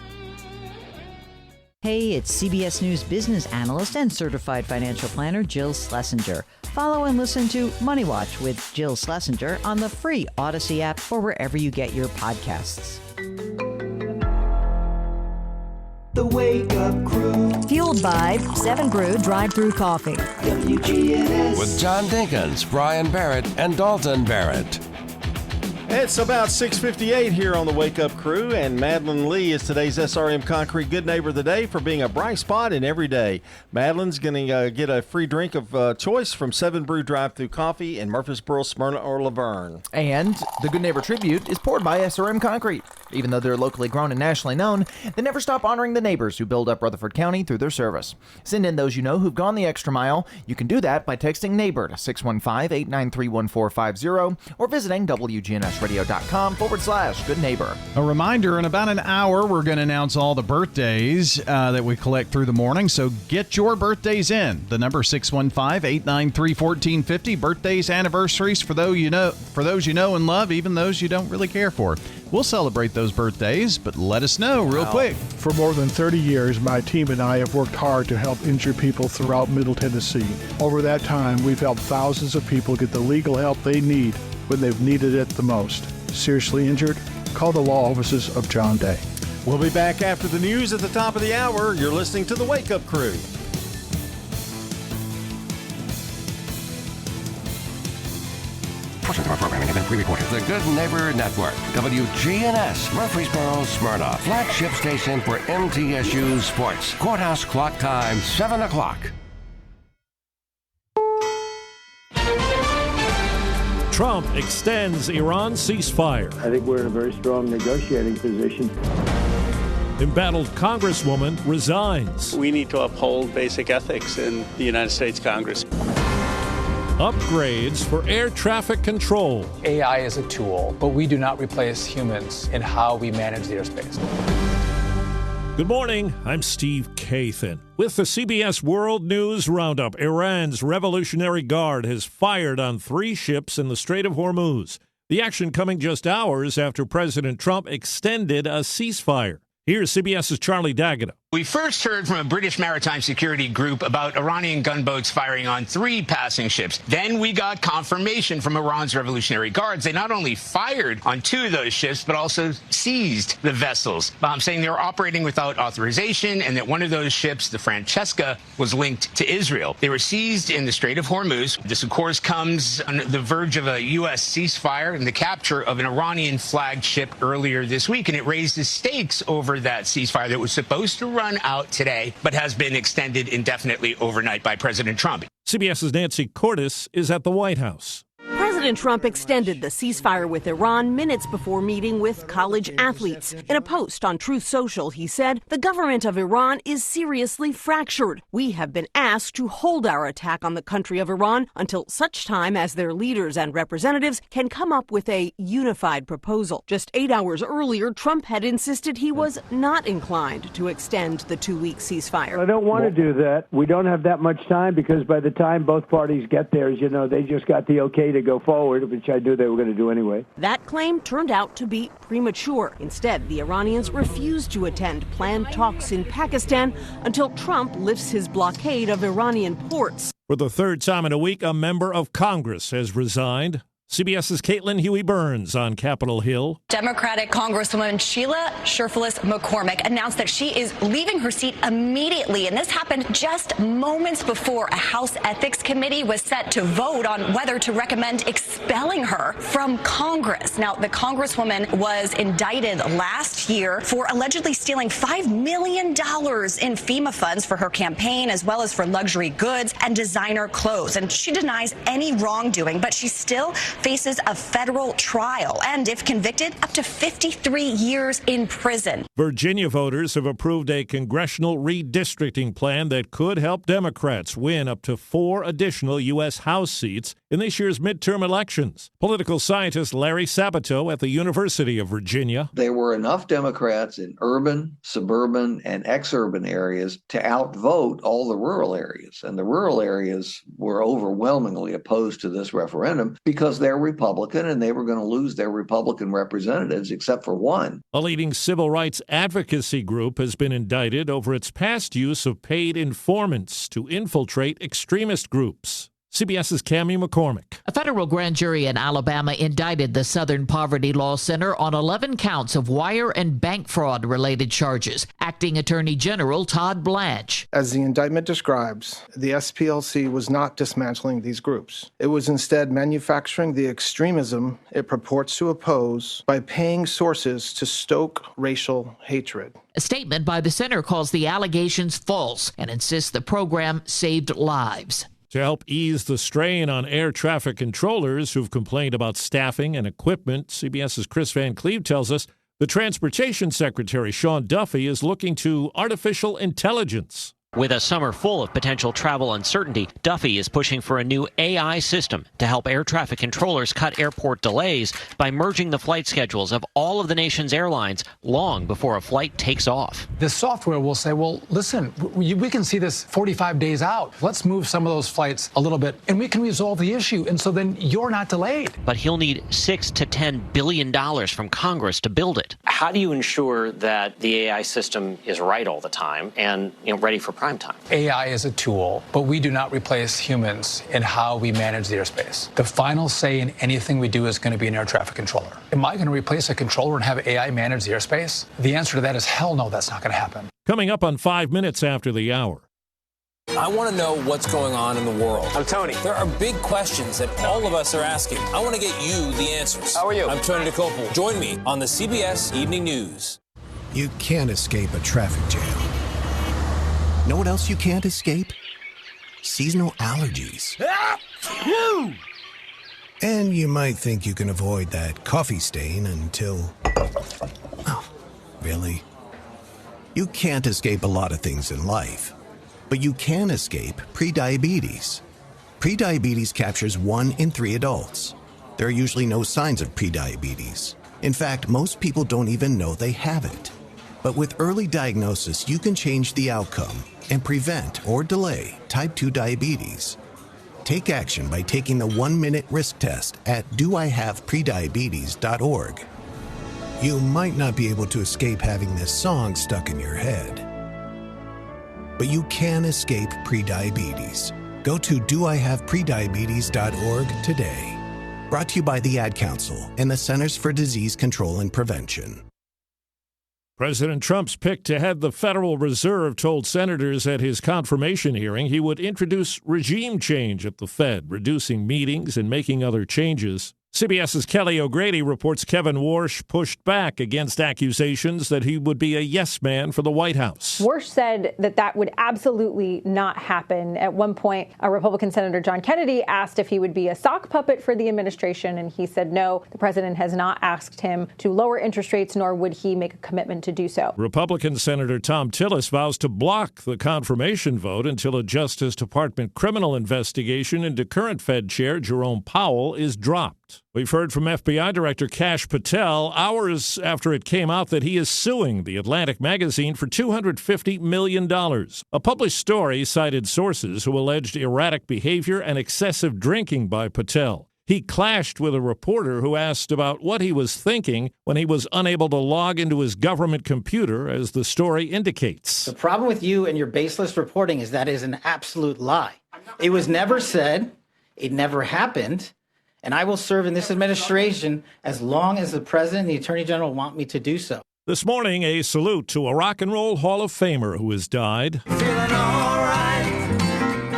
Hey, it's CBS News business analyst and certified financial planner Jill Schlesinger. Follow and listen to Money Watch with Jill Schlesinger on the free Odyssey app or wherever you get your podcasts. The Wake Up Crew. Fueled by 7 Brew Drive-Thru Coffee. WGNS. With John Dinkins, Brian Barrett, and Dalton Barrett. It's about 6:58 here on the Wake Up Crew, and Madeline Lee is today's SRM Concrete Good Neighbor of the Day for being a bright spot in every day. Madeline's going to get a free drink of choice from 7 Brew Drive-Thru Coffee in Murfreesboro, Smyrna, or Laverne. And the Good Neighbor Tribute is poured by SRM Concrete. Even though they're locally grown and nationally known, they never stop honoring the neighbors who build up Rutherford County through their service. Send in those you know who've gone the extra mile. You can do that by texting NEIGHBOR to 615-893-1450 or visiting WGNSradio.com/Good Neighbor. A reminder, in about an hour, we're going to announce all the birthdays that we collect through the morning, so get your birthdays in. The number 615-893-1450. Birthdays, anniversaries for those you know and love, even those you don't really care for. We'll celebrate those birthdays, but let us know real quick. For more than 30 years, my team and I have worked hard to help injured people throughout Middle Tennessee. Over that time, we've helped thousands of people get the legal help they need when they've needed it the most. Seriously injured? Call the law offices of John Day. We'll be back after the news at the top of the hour. You're listening to the Wake Up Crew. Portions of our programming have been pre-recorded. The Good Neighbor Network, WGNS, Murfreesboro, Smyrna, flagship station for MTSU Sports. Courthouse clock time, 7 o'clock. Trump extends Iran ceasefire. I think we're in a very strong negotiating position. Embattled Congresswoman resigns. We need to uphold basic ethics in the United States Congress. Upgrades for air traffic control. AI is a tool, but we do not replace humans in how we manage the airspace. Good morning, I'm Steve Kathan. With the CBS World News Roundup, Iran's Revolutionary Guard has fired on 3 ships in the Strait of Hormuz. The action coming just hours after President Trump extended a ceasefire. Here's CBS's Charlie D'Agata. We first heard from a British maritime security group about Iranian gunboats firing on 3 passing ships. Then we got confirmation from Iran's Revolutionary Guards. They not only fired on 2 of those ships, but also seized the vessels, saying they were operating without authorization and that one of those ships, the Francesca, was linked to Israel. They were seized in the Strait of Hormuz. This, of course, comes on the verge of a U.S. ceasefire and the capture of an Iranian flagged ship earlier this week, and it raised the stakes over that ceasefire that was supposed to run out today, but has been extended indefinitely overnight by President Trump. CBS's Nancy Cordes is at the White House. President Trump extended the ceasefire with Iran minutes before meeting with college athletes. In a post on Truth Social, he said, "The government of Iran is seriously fractured. We have been asked to hold our attack on the country of Iran until such time as their leaders and representatives can come up with a unified proposal." Just 8 hours earlier, Trump had insisted he was not inclined to extend the 2-week ceasefire. I don't want to do that. We don't have that much time because by the time both parties get there, as you know, they just got the okay to go forward, which I knew they were going to do anyway. That claim turned out to be premature. Instead, the Iranians refused to attend planned talks in Pakistan until Trump lifts his blockade of Iranian ports. For the 3rd time in a week, a member of Congress has resigned. CBS's Caitlin Huey-Burns on Capitol Hill. Democratic Congresswoman Sheila Sherfilis McCormick announced that she is leaving her seat immediately, and this happened just moments before a House Ethics Committee was set to vote on whether to recommend expelling her from Congress. Now, the Congresswoman was indicted last year for allegedly stealing $5 million in FEMA funds for her campaign, as well as for luxury goods and designer clothes. And she denies any wrongdoing, but she still faces a federal trial and, if convicted, up to 53 years in prison. Virginia voters have approved a congressional redistricting plan that could help Democrats win up to 4 additional U.S. House seats in this year's midterm elections. Political scientist Larry Sabato at the University of Virginia. There were enough Democrats in urban, suburban, and exurban areas to outvote all the rural areas. And the rural areas were overwhelmingly opposed to this referendum because they're Republican and they were going to lose their Republican representatives except for one. A leading civil rights advocacy group has been indicted over its past use of paid informants to infiltrate extremist groups. CBS's Cammie McCormick. A federal grand jury in Alabama indicted the Southern Poverty Law Center on 11 counts of wire and bank fraud related charges. Acting Attorney General Todd Blanche. As the indictment describes, the SPLC was not dismantling these groups. It was instead manufacturing the extremism it purports to oppose by paying sources to stoke racial hatred. A statement by the center calls the allegations false and insists the program saved lives. To help ease the strain on air traffic controllers who've complained about staffing and equipment, CBS's Chris Van Cleve tells us the Transportation Secretary, Sean Duffy, is looking to artificial intelligence. With a summer full of potential travel uncertainty, Duffy is pushing for a new AI system to help air traffic controllers cut airport delays by merging the flight schedules of all of the nation's airlines long before a flight takes off. This software will say, well, listen, we can see this 45 days out. Let's move some of those flights a little bit, and we can resolve the issue, and so then you're not delayed. But he'll need $6 to $10 billion from Congress to build it. How do you ensure that the AI system is right all the time and ready for prime time? AI is a tool, but we do not replace humans in how we manage the airspace. The final say in anything we do is going to be an air traffic controller. Am I going to replace a controller and have AI manage the airspace? The answer to that is hell no, that's not going to happen. Coming up on 5 minutes after the hour. I want to know what's going on in the world. I'm Tony. There are big questions that all of us are asking. I want to get you the answers. How are you? I'm Tony DeCopel. Join me on the CBS Evening News. You can't escape a traffic jam. Know what else you can't escape? Seasonal allergies. And you might think you can avoid that coffee stain until... Oh, really? You can't escape a lot of things in life, but you can escape prediabetes. Prediabetes captures 1 in 3 adults. There are usually no signs of prediabetes. In fact, most people don't even know they have it. But with early diagnosis, you can change the outcome and prevent or delay type 2 diabetes. Take action by taking the 1-minute risk test at doihaveprediabetes.org. You might not be able to escape having this song stuck in your head, but you can escape prediabetes. Go to doihaveprediabetes.org today. Brought to you by the Ad Council and the Centers for Disease Control and Prevention. President Trump's pick to head the Federal Reserve told senators at his confirmation hearing he would introduce regime change at the Fed, reducing meetings and making other changes. CBS's Kelly O'Grady reports Kevin Warsh pushed back against accusations that he would be a yes man for the White House. Warsh said that would absolutely not happen. At one point, a Republican Senator John Kennedy asked if he would be a sock puppet for the administration, and he said no, the president has not asked him to lower interest rates, nor would he make a commitment to do so. Republican Senator Tom Tillis vows to block the confirmation vote until a Justice Department criminal investigation into current Fed Chair Jerome Powell is dropped. We've heard from FBI Director Kash Patel hours after it came out that he is suing the Atlantic magazine for $250 million. A published story cited sources who alleged erratic behavior and excessive drinking by Patel. He clashed with a reporter who asked about what he was thinking when he was unable to log into his government computer, as the story indicates. The problem with you and your baseless reporting is that is an absolute lie. It was never said. It never happened. And I will serve in this administration as long as the president and the attorney general want me to do so. This morning, a salute to a Rock and Roll Hall of Famer who has died.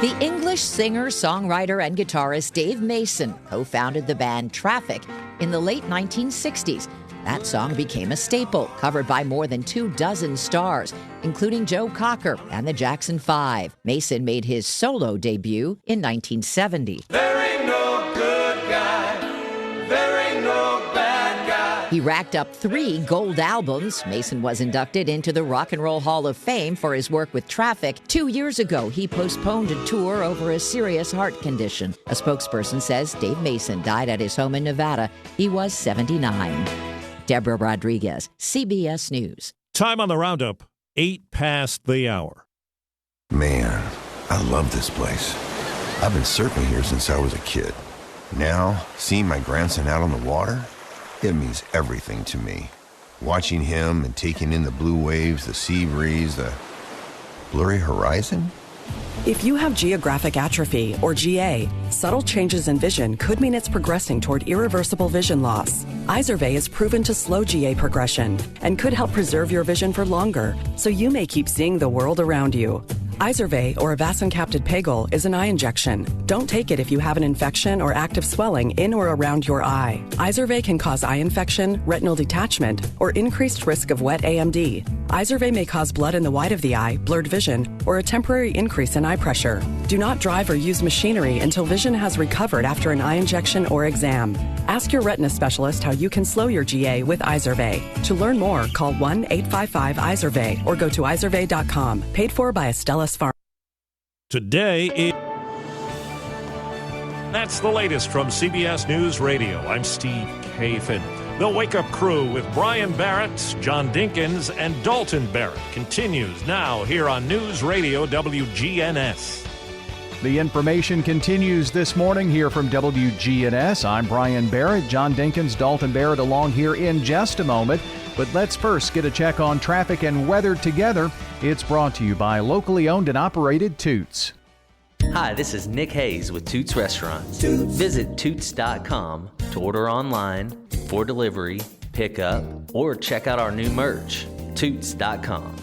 The English singer, songwriter, and guitarist Dave Mason co-founded the band Traffic in the late 1960s. That song became a staple, covered by more than 24 stars, including Joe Cocker and the Jackson 5. Mason made his solo debut in 1970. He racked up 3 gold albums. Mason was inducted into the Rock and Roll Hall of Fame for his work with Traffic. 2 years ago, he postponed a tour over a serious heart condition. A spokesperson says Dave Mason died at his home in Nevada. He was 79. Deborah Rodriguez, CBS News. Time on the roundup, 8 past the hour. Man, I love this place. I've been surfing here since I was a kid. Now, seeing my grandson out on the water, it means everything to me. Watching him and taking in the blue waves, the sea breeze, the blurry horizon. If you have geographic atrophy, or GA, subtle changes in vision could mean it's progressing toward irreversible vision loss. Izervay is proven to slow GA progression and could help preserve your vision for longer, so you may keep seeing the world around you. Izervay, or avacincaptad pegol, is an eye injection. Don't take it if you have an infection or active swelling in or around your eye. Izervay can cause eye infection, retinal detachment, or increased risk of wet AMD. Izervay may cause blood in the white of the eye, blurred vision, or a temporary increase in eye pressure. Do not drive or use machinery until vision has recovered after an eye injection or exam. Ask your retina specialist how you can slow your GA with Izervay. To learn more, call 1-855-IZERVAY or go to izervay.com. Paid for by Astellas Pharma. Today, that's the latest from CBS News Radio. I'm Steve Kathan. The Wake Up Crew with Brian Barrett, John Dinkins, and Dalton Barrett continues now here on News Radio WGNS. The information continues this morning here from WGNS. I'm Brian Barrett, John Dinkins, Dalton Barrett along here in just a moment. But let's first get a check on traffic and weather together. It's brought to you by locally owned and operated Toots. Hi, this is Nick Hayes with Toots Restaurants. Visit Toots.com to order online, for delivery, pickup, or check out our new merch. Toots.com.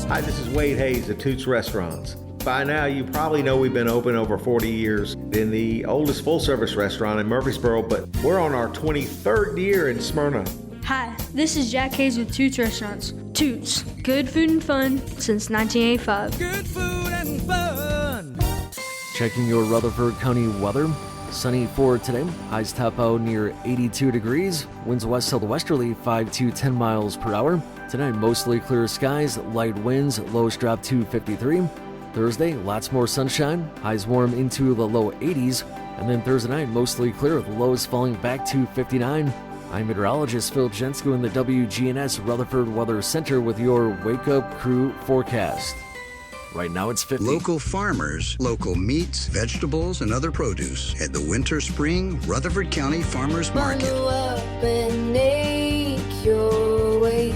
Hi, this is Wade Hayes at Toots Restaurants. By now, you probably know we've been open over 40 years in the oldest full-service restaurant in Murfreesboro, but we're on our 23rd year in Smyrna. Hi, this is Jack Hayes with Toots Restaurants. Toots, good food and fun since 1985. Good food and fun. Checking your Rutherford County weather. Sunny for today. Highs top out near 82 degrees. Winds west southwesterly 5 to 10 miles per hour. Tonight, mostly clear skies, light winds, lows drop to 53. Thursday, lots more sunshine, highs warm into the low 80s, and then Thursday night, mostly clear, with lows falling back to 59. I'm meteorologist Phil Jensko in the WGNS Rutherford Weather Center with your Wake Up Crew forecast. Right now it's 50. Local farmers, local meats, vegetables, and other produce at the Winter Spring Rutherford County Farmers Market. Bundle up and make your way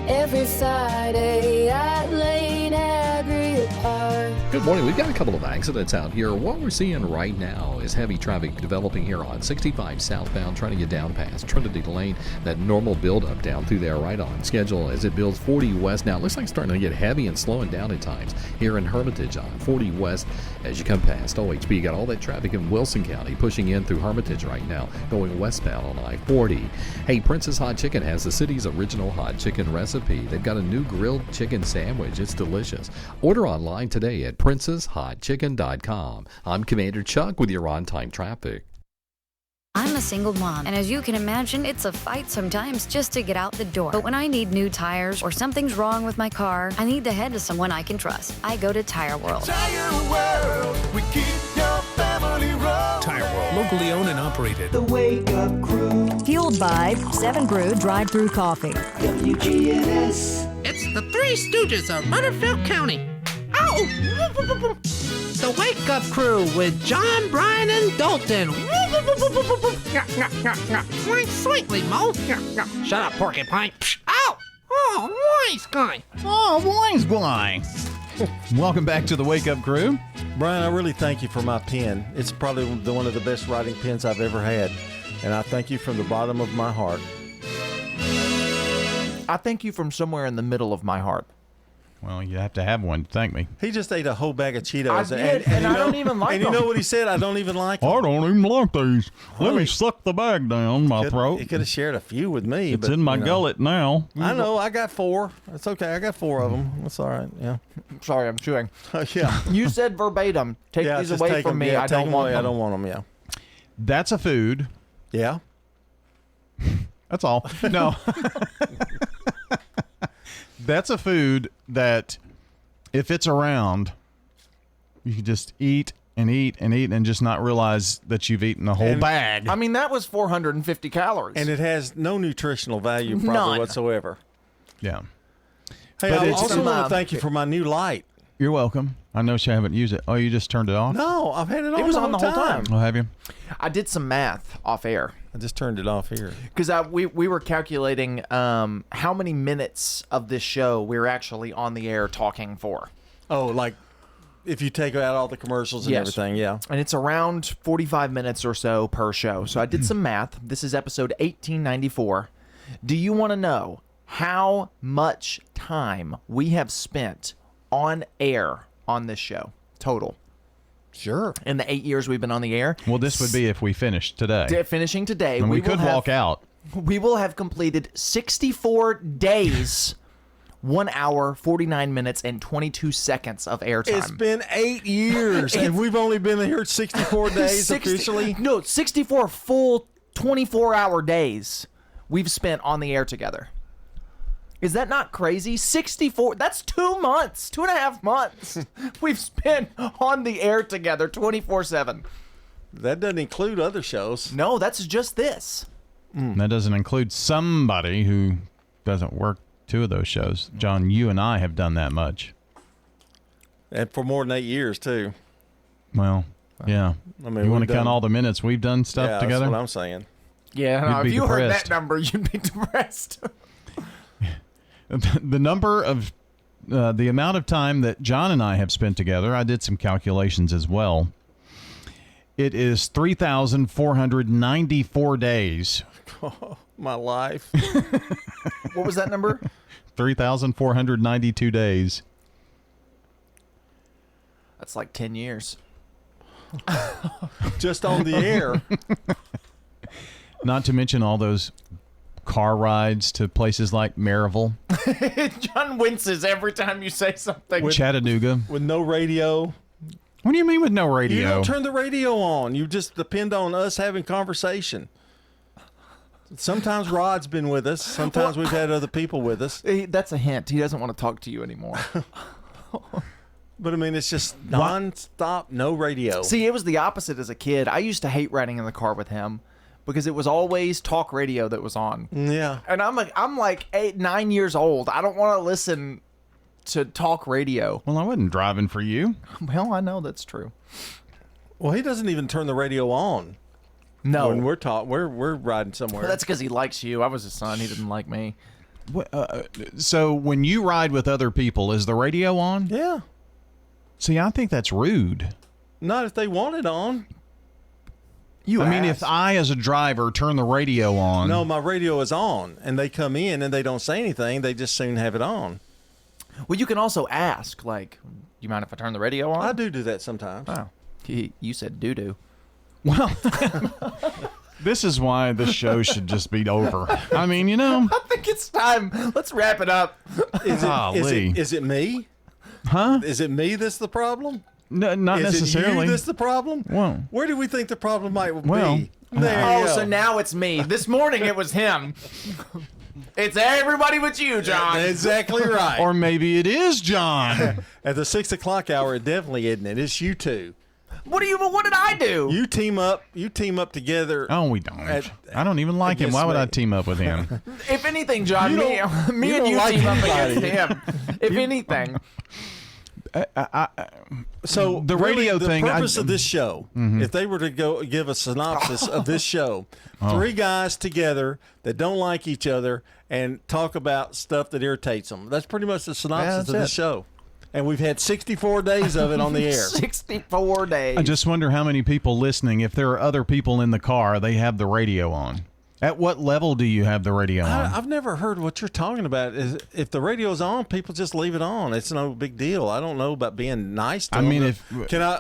every Friday at Lane Agri Park. Good morning. We've got a couple of accidents out here. What we're seeing right now is heavy traffic developing here on 65 southbound, trying to get down past Trinity Lane. That normal buildup down through there right on schedule as it builds 40 west. Now, it looks like it's starting to get heavy and slowing down at times here in Hermitage on 40 west as you come past OHB. You got all that traffic in Wilson County pushing in through Hermitage right now, going westbound on I-40. Hey, Princess Hot Chicken has the city's original hot chicken recipe. They've got a new grilled chicken sandwich. It's delicious. Order online today at princesshotchicken.com. I'm Commander Chuck with your on-time traffic. I'm a single mom, and as you can imagine, it's a fight sometimes just to get out the door. But when I need new tires or something's wrong with my car, I need to head to someone I can trust. I go to Tire World. Tire World, we keep your family rolling. Tire World, locally owned and operated. The Wake Up Crew. Fueled by 7 Brew drive-thru coffee. WGNS. It's the Three Stooges of Rutherford County. Oh! The Wake Up Crew with John, Brian, and Dalton. Swank slightly, Mo. Shut up, porcupine. Ow! Oh, wise guy. Oh, wise guy. Welcome back to the Wake Up Crew. Brian, I really thank you for my pen. It's probably one of the best writing pens I've ever had, and I thank you from the bottom of my heart. I thank you from somewhere in the middle of my heart. Well, you have to have one to thank me. He just ate a whole bag of Cheetos. I did, and I don't even like them. And you know what he said? I don't even like them. I don't even like these. Let me suck the bag down my throat. He could have shared a few with me. It's in my gullet now. I know. I got 4. It's okay. I got 4 of them. That's all right. Yeah. Sorry, I'm chewing. Yeah. You said verbatim. Take these away from me. I don't want them. I don't want them. Yeah. That's a food. Yeah. That's all. No. That's a food that, if it's around, you can just eat and eat and eat and just not realize that you've eaten a whole bag. I mean, that was 450 calories. And it has no nutritional value probably whatsoever. Yeah. Hey, I also want to thank you for my new light. You're welcome. I know you haven't used it. Oh, you just turned it off? No, I've had it on. It was on the whole time. Oh, have you? I did some math off air. I just turned it off here. Because we were calculating how many minutes of this show we're actually on the air talking for. Oh, like if you take out all the commercials and everything, yeah. And it's around 45 minutes or so per show. So I did some math. This is episode 1894. Do you want to know how much time we have spent on air on this show total? Sure. In the 8 years we've been on the air. Well, this would be if we finished today. Finishing today. And we could walk out. We will have completed 64 days, 1 hour, 49 minutes, and 22 seconds of airtime. It's been 8 years, and we've only been here 64 days officially. No, 64 full 24-hour days we've spent on the air together. Is that not crazy? 64, that's 2 months, 2.5 months we've spent on the air together 24/7. That doesn't include other shows. No, that's just this. That doesn't include somebody who doesn't work 2 of those shows. John, you and I have done that much. And for more than 8 years, too. Well, yeah. I mean, you want to count all the minutes we've done stuff together? That's what I'm saying. Yeah, no, if you heard that number, you'd be depressed. The number of the amount of time that John and I have spent together, I did some calculations as well. It is 3,494 days. Oh, my life. What was that number? 3,492 days. That's like 10 years. Just on the air. Not to mention all those car rides to places like Maryville. John winces every time you say something. Chattanooga. With no radio. What do you mean with no radio? You don't turn the radio on. You just depend on us having conversation. Sometimes Rod's been with us. Sometimes we've had other people with us. That's a hint. He doesn't want to talk to you anymore. But, I mean, it's just non-stop, no radio. See, it was the opposite as a kid. I used to hate riding in the car with him because it was always talk radio that was on. Yeah. And I'm like 8, 9 years old. I don't want to listen to talk radio. Well, I wasn't driving for you. Well, I know that's true. Well, he doesn't even turn the radio on. No. When we're riding somewhere. Well, that's because he likes you. I was his son. He didn't like me. So when you ride with other people, is the radio on? Yeah. See, I think that's rude. Not if they want it on. I mean, if I, as a driver, turn the radio on. No, my radio is on, and they come in and they don't say anything. They just soon have it on. Well, you can also ask, like, you mind if I turn the radio on? I do that sometimes. Oh. You said doo-doo. Well, this is why this show should just be over. I mean, you know. I think it's time. Let's wrap it up. Is it me? Huh? Is it me that's the problem? No, not necessarily. Is it you that's the problem? Well, where do we think the problem might be? So now it's me. This morning it was him. It's everybody but you, John. Exactly right. Or maybe it is John. At the 6 o'clock hour, it definitely isn't it. It's you two. What did I do? You team up together. Oh, we don't. I don't even like him. Why would I team up with him? If anything, John, me and you like team up anybody. against him. If anything. So the radio thing. The purpose of this show, if they were to go give a synopsis of this show, 3 guys together that don't like each other and talk about stuff that irritates them. That's pretty much the synopsis of this show. And we've had 64 days of it on the air. 64 days. I just wonder how many people listening, if there are other people in the car, they have the radio on. At what level do you have the radio on? I've never heard what you're talking about. Is if the radio's on, people just leave it on. It's no big deal. I don't know about being nice to them.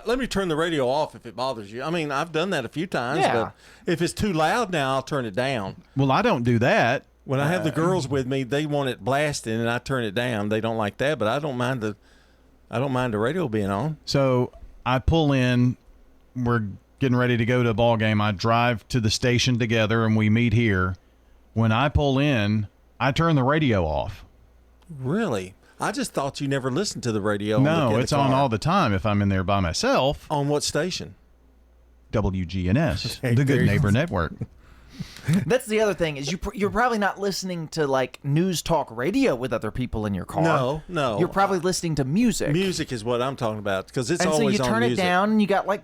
Let me turn the radio off if it bothers you. I mean, I've done that a few times, but if it's too loud now, I'll turn it down. Well, I don't do that. When I have the girls with me, they want it blasting, and I turn it down. They don't like that, but I don't mind the radio being on. So I pull in. We're getting ready to go to a ball game. I drive to the station together, and we meet here. When I pull in, I turn the radio off. Really? I just thought you never listened to the radio. No, it's on all the time if I'm in there by myself. On what station? WGNS, the Good Neighbor Network. That's the other thing is you're probably not listening to like news talk radio with other people in your car. No. You're probably listening to music. Music is what I'm talking about because it's and always on music. So you turn it down and you got like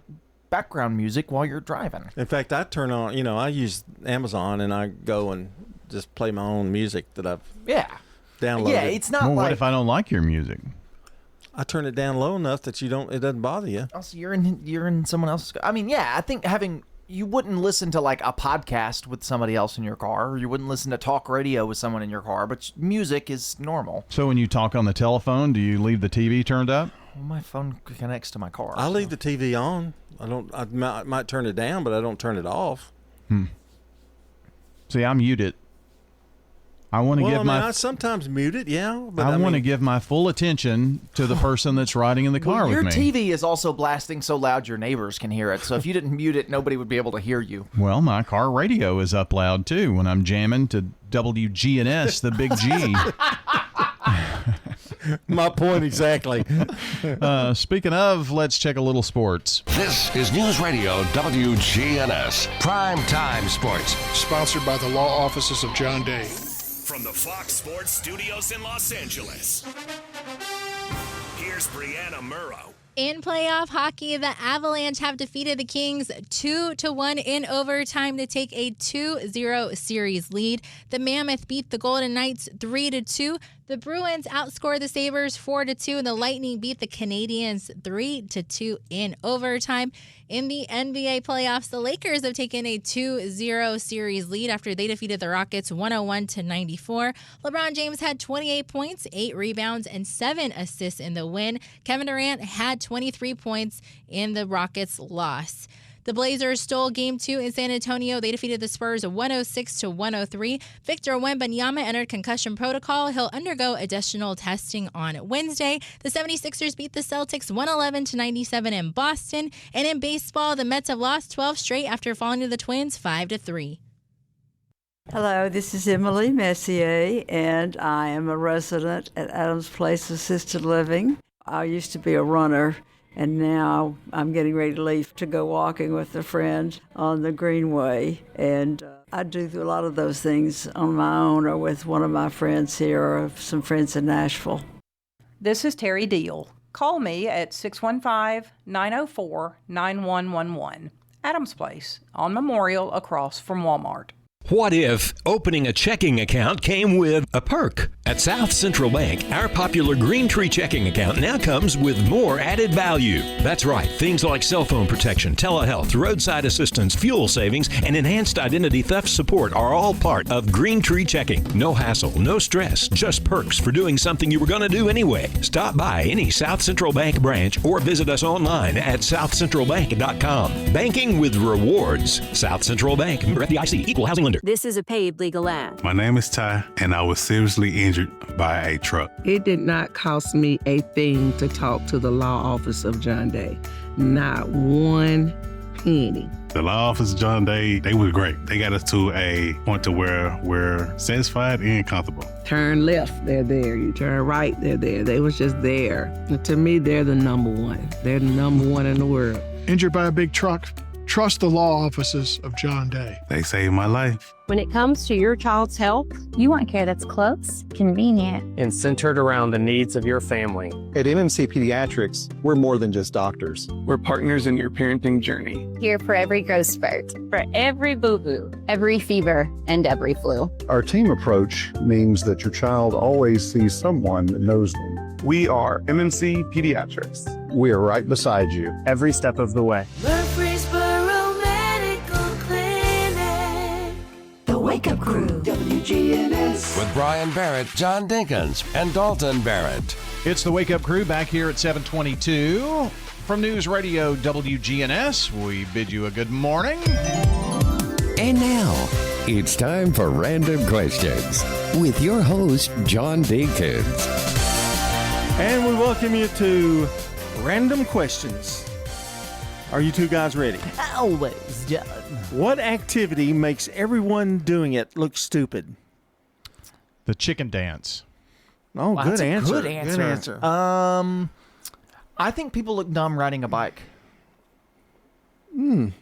background music while you're driving. In fact, I turn on, I use Amazon and I go and just play my own music that I've downloaded. Yeah, it's not what if I don't like your music? I turn it down low enough that it doesn't bother you. Oh, so you're in someone else's. I mean, I think you wouldn't listen to like a podcast with somebody else in your car, or you wouldn't listen to talk radio with someone in your car, but music is normal. So when you talk on the telephone, do you leave the TV turned up? Well, my phone connects to my car. I leave the TV on. I might turn it down, but I don't turn it off. See, I mute it. I want to I sometimes mute it, but I want to give my full attention to the person that's riding in the car with me. Your TV is also blasting so loud your neighbors can hear it. So if you didn't mute it, nobody would be able to hear you. Well, my car radio is up loud too when I'm jamming to WGNS, the Big G. My point exactly. Speaking of, let's check a little sports. This is News Radio WGNS Prime Time Sports, sponsored by the law offices of John Day. From the Fox Sports Studios in Los Angeles, here's Brianna Murrow. In playoff hockey, the Avalanche have defeated the Kings 2-1 in overtime to take a 2-0 series lead. The Mammoth beat the Golden Knights 3-2. The Bruins outscored the Sabres 4-2, and the Lightning beat the Canadiens 3-2 in overtime. In the NBA playoffs, the Lakers have taken a 2-0 series lead after they defeated the Rockets 101-94. LeBron James had 28 points, 8 rebounds, and 7 assists in the win. Kevin Durant had 23 points in the Rockets' loss. The Blazers stole Game 2 in San Antonio. They defeated the Spurs 106-103. Victor Wembanyama entered concussion protocol. He'll undergo additional testing on Wednesday. The 76ers beat the Celtics 111-97 in Boston. And in baseball, the Mets have lost 12 straight after falling to the Twins 5-3. Hello, this is Emily Messier, and I am a resident at Adams Place Assisted Living. I used to be a runner, and now I'm getting ready to leave to go walking with a friend on the Greenway. And I do a lot of those things on my own or with one of my friends here or some friends in Nashville. This is Terry Deal. Call me at 615-904-9111. Adams Place on Memorial across from Walmart. What if opening a checking account came with a perk? At South Central Bank, our popular Green Tree checking account now comes with more added value. That's right, things like cell phone protection, telehealth, roadside assistance, fuel savings, and enhanced identity theft support are all part of Green Tree checking. No hassle, no stress, just perks for doing something you were going to do anyway. Stop by any South Central Bank branch or visit us online at southcentralbank.com. Banking with rewards. South Central Bank, member FDIC, equal housing lender. This is a paid legal ad. My name is Ty, and I was seriously injured by a truck. It did not cost me a thing to talk to the law office of John Day. Not one penny. The law office of John Day, they were great. They got us to a point to where we're satisfied and comfortable. Turn left, they're there. You turn right, they're there. They was just there. And to me, they're the number one. They're the number one in the world. Injured by a big truck? Trust the law offices of John Day. They saved my life. When it comes to your child's health, you want care that's close, convenient, and centered around the needs of your family. At MMC Pediatrics, we're more than just doctors. We're partners in your parenting journey. Here for every growth spurt, for every boo-boo, every fever, and every flu. Our team approach means that your child always sees someone that knows them. We are MMC Pediatrics. We are right beside you every step of the way. Murfreesboro Medical Clinic. The Wake Up Crew, WGNS. With Brian Barrett, John Dinkins, and Dalton Barrett. It's the Wake Up Crew back here at 722. From News Radio WGNS, we bid you a good morning. And now, it's time for Random Questions with your host, John Dinkins. And we welcome you to Random Questions. Are you two guys ready? Always, John. What activity makes everyone doing it look stupid? The chicken dance. Oh, Wow, good that's a answer. Good answer. Good answer. I think people look dumb riding a bike.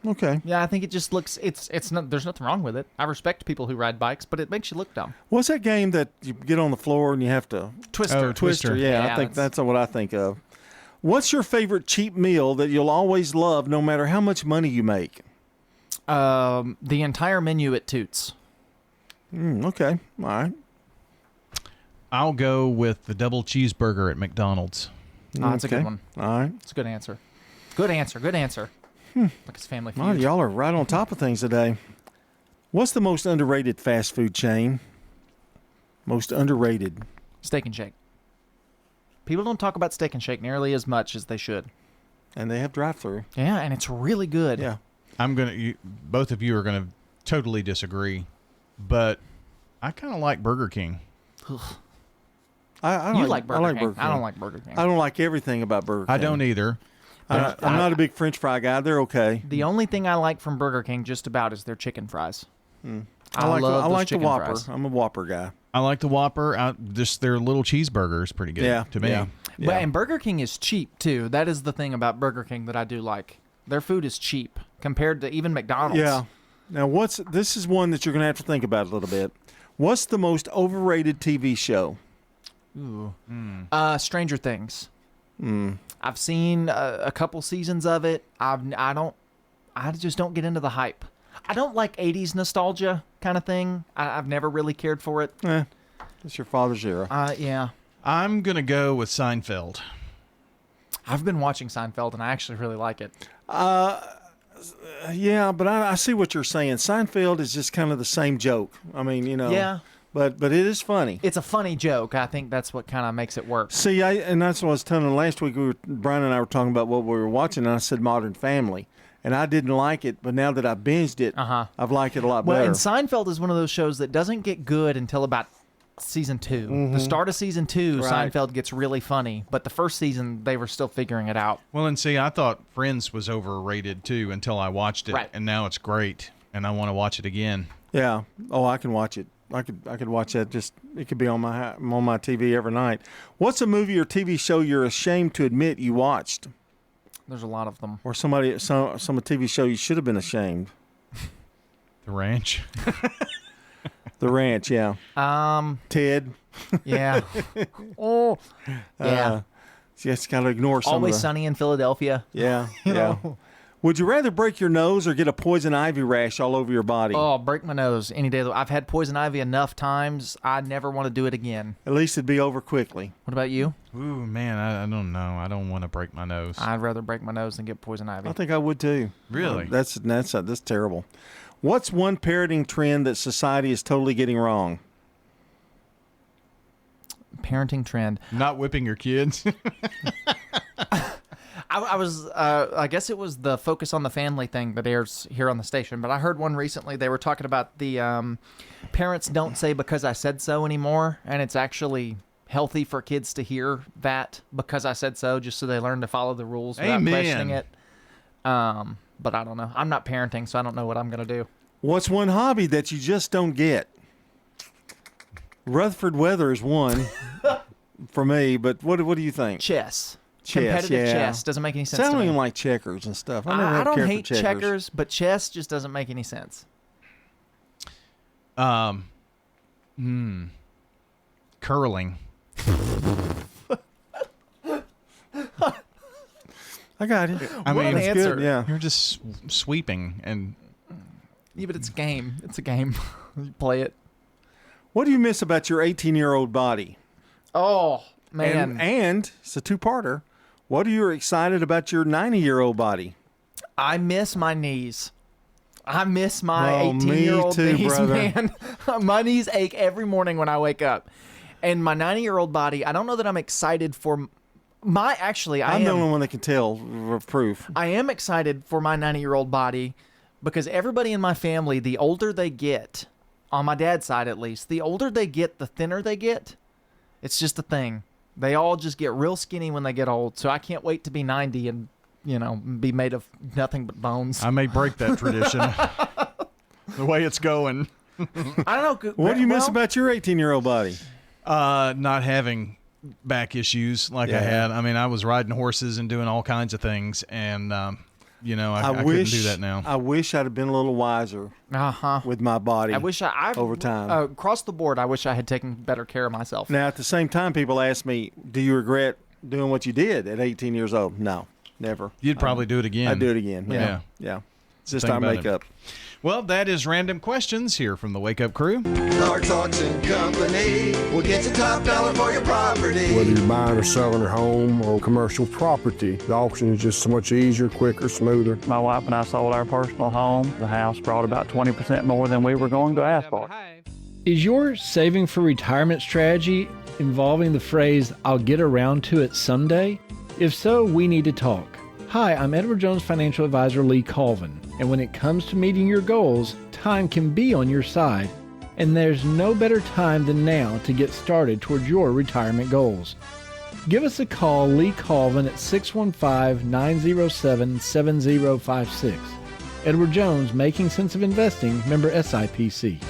Okay. Yeah, I think it just looks. It's not. There's nothing wrong with it. I respect people who ride bikes, but it makes you look dumb. What's that game that you get on the floor and you have to Twister? Oh, Twister. Yeah, I think that's what I think of. What's your favorite cheap meal that you'll always love, no matter how much money you make? The entire menu at Toots. Okay. All right. I'll go with the double cheeseburger at McDonald's. Oh, that's a good one. All right. It's a good answer. Good answer. Good answer. Like it's Family Feud. Well, y'all are right on top of things today. What's the most underrated fast food chain? Most underrated. Steak and Shake. People don't talk about Steak and Shake nearly as much as they should. And they have drive-through. Yeah, and it's really good. Yeah. Both of you are gonna totally disagree, but I kind of like Burger King. I like Burger King. I don't like Burger King. I don't like everything about Burger King. I don't either. I'm not a big French fry guy. They're okay. The only thing I like from Burger King just about is their chicken fries. I like the Whopper. Fries. I'm a Whopper guy. I like the Whopper. Just their little cheeseburger is pretty good to me. Yeah. But, and Burger King is cheap, too. That is the thing about Burger King that I do like. Their food is cheap compared to even McDonald's. Yeah. Now, this is one that you're going to have to think about a little bit. What's the most overrated TV show? Ooh. Stranger Things. I've seen a couple seasons of it. I just don't get into the hype. I don't like 80s nostalgia kind of thing. I've never really cared for it. It's your father's era. Yeah. I'm going to go with Seinfeld. I've been watching Seinfeld, and I actually really like it. Yeah, but I see what you're saying. Seinfeld is just kind of the same joke. I mean, Yeah. But it is funny. It's a funny joke. I think that's what kind of makes it work. See, and that's what I was telling you last week. Brian and I were talking about what we were watching, and I said Modern Family. And I didn't like it, but now that I binged it, I've liked it a lot better. Well, and Seinfeld is one of those shows that doesn't get good until about season 2. The start of season 2, Right. Seinfeld gets really funny, but the first season, they were still figuring it out. Well, and see, I thought Friends was overrated too until I watched it, and now it's great, and I want to watch it again. Yeah. Oh, I can watch it. I could watch that. It could be on my TV every night. What's a movie or TV show you're ashamed to admit you watched? There's a lot of them. Or some TV show you should have been ashamed. The Ranch. The ranch, yeah. Ted. Yeah. Oh. Yeah. Just got to ignore some Always of the, Sunny in Philadelphia. Yeah, You yeah. know? Would you rather break your nose or get a poison ivy rash all over your body? Oh, break my nose any day. I've had poison ivy enough times. I never want to do it again. At least it'd be over quickly. What about you? Ooh, man, I don't know. I don't want to break my nose. I'd rather break my nose than get poison ivy. I think I would too. Really? That's terrible. What's one parenting trend that society is totally getting wrong? Parenting trend. Not whipping your kids. I guess it was the Focus on the Family thing that airs here on the station, but I heard one recently. They were talking about the parents don't say because I said so anymore, and it's actually healthy for kids to hear that because I said so, just so they learn to follow the rules without Amen. questioning it. But I don't know. I'm not parenting, so I don't know what I'm going to do. What's one hobby that you just don't get? Rutherford weather is one for me, but what do you think? Chess. Chess, Competitive yeah. chess doesn't make any sense I to don't me. even like checkers and stuff. I never I have don't cared hate for checkers, but chess just doesn't make any sense. Curling. I got it. I What mean, an it's answer. good. Yeah, you're just sweeping and. Yeah, but it's a game. It's a game. You play it. What do you miss about your 18-year-old body? Oh, man. And it's a two-parter. What are you excited about your 90-year-old body? I miss my knees. I miss my Oh, me 18-year-old too, knees, brother. man. My knees ache every morning when I wake up. And my 90-year-old body, I don't know that I'm excited for my, actually, I'm the only one that can tell with proof. I am excited for my 90-year-old body because everybody in my family, the older they get, on my dad's side at least, the older they get, the thinner they get. It's just a thing. They all just get real skinny when they get old. So I can't wait to be 90 and, be made of nothing but bones. I may break that tradition. The way it's going. I don't know. What do you miss about your 18-year-old body? Not having back issues like I Yeah. had. I mean, I was riding horses and doing all kinds of things, and I couldn't do that now. I wish I'd have been a little wiser with my body. I wish I over time. Across the board, I wish I had taken better care of myself. Now, at the same time, people ask me, "Do you regret doing what you did at 18 years old?" No, never. You'd probably do it again. I'd do it again. Yeah, yeah. It's just Think our about it. makeup. Well, that is Random Questions here from the Wake Up Crew. Clark Auction Company will get you top dollar for your property. Whether you're buying or selling a home or commercial property, the auction is just so much easier, quicker, smoother. My wife and I sold our personal home. The house brought about 20% more than we were going to ask for. Is your saving for retirement strategy involving the phrase, "I'll get around to it someday"? If so, we need to talk. Hi, I'm Edward Jones financial advisor Lee Colvin, and when it comes to meeting your goals, time can be on your side, and there's no better time than now to get started towards your retirement goals. Give us a call, Lee Colvin, at 615-907-7056. Edward Jones, Making Sense of Investing, member SIPC.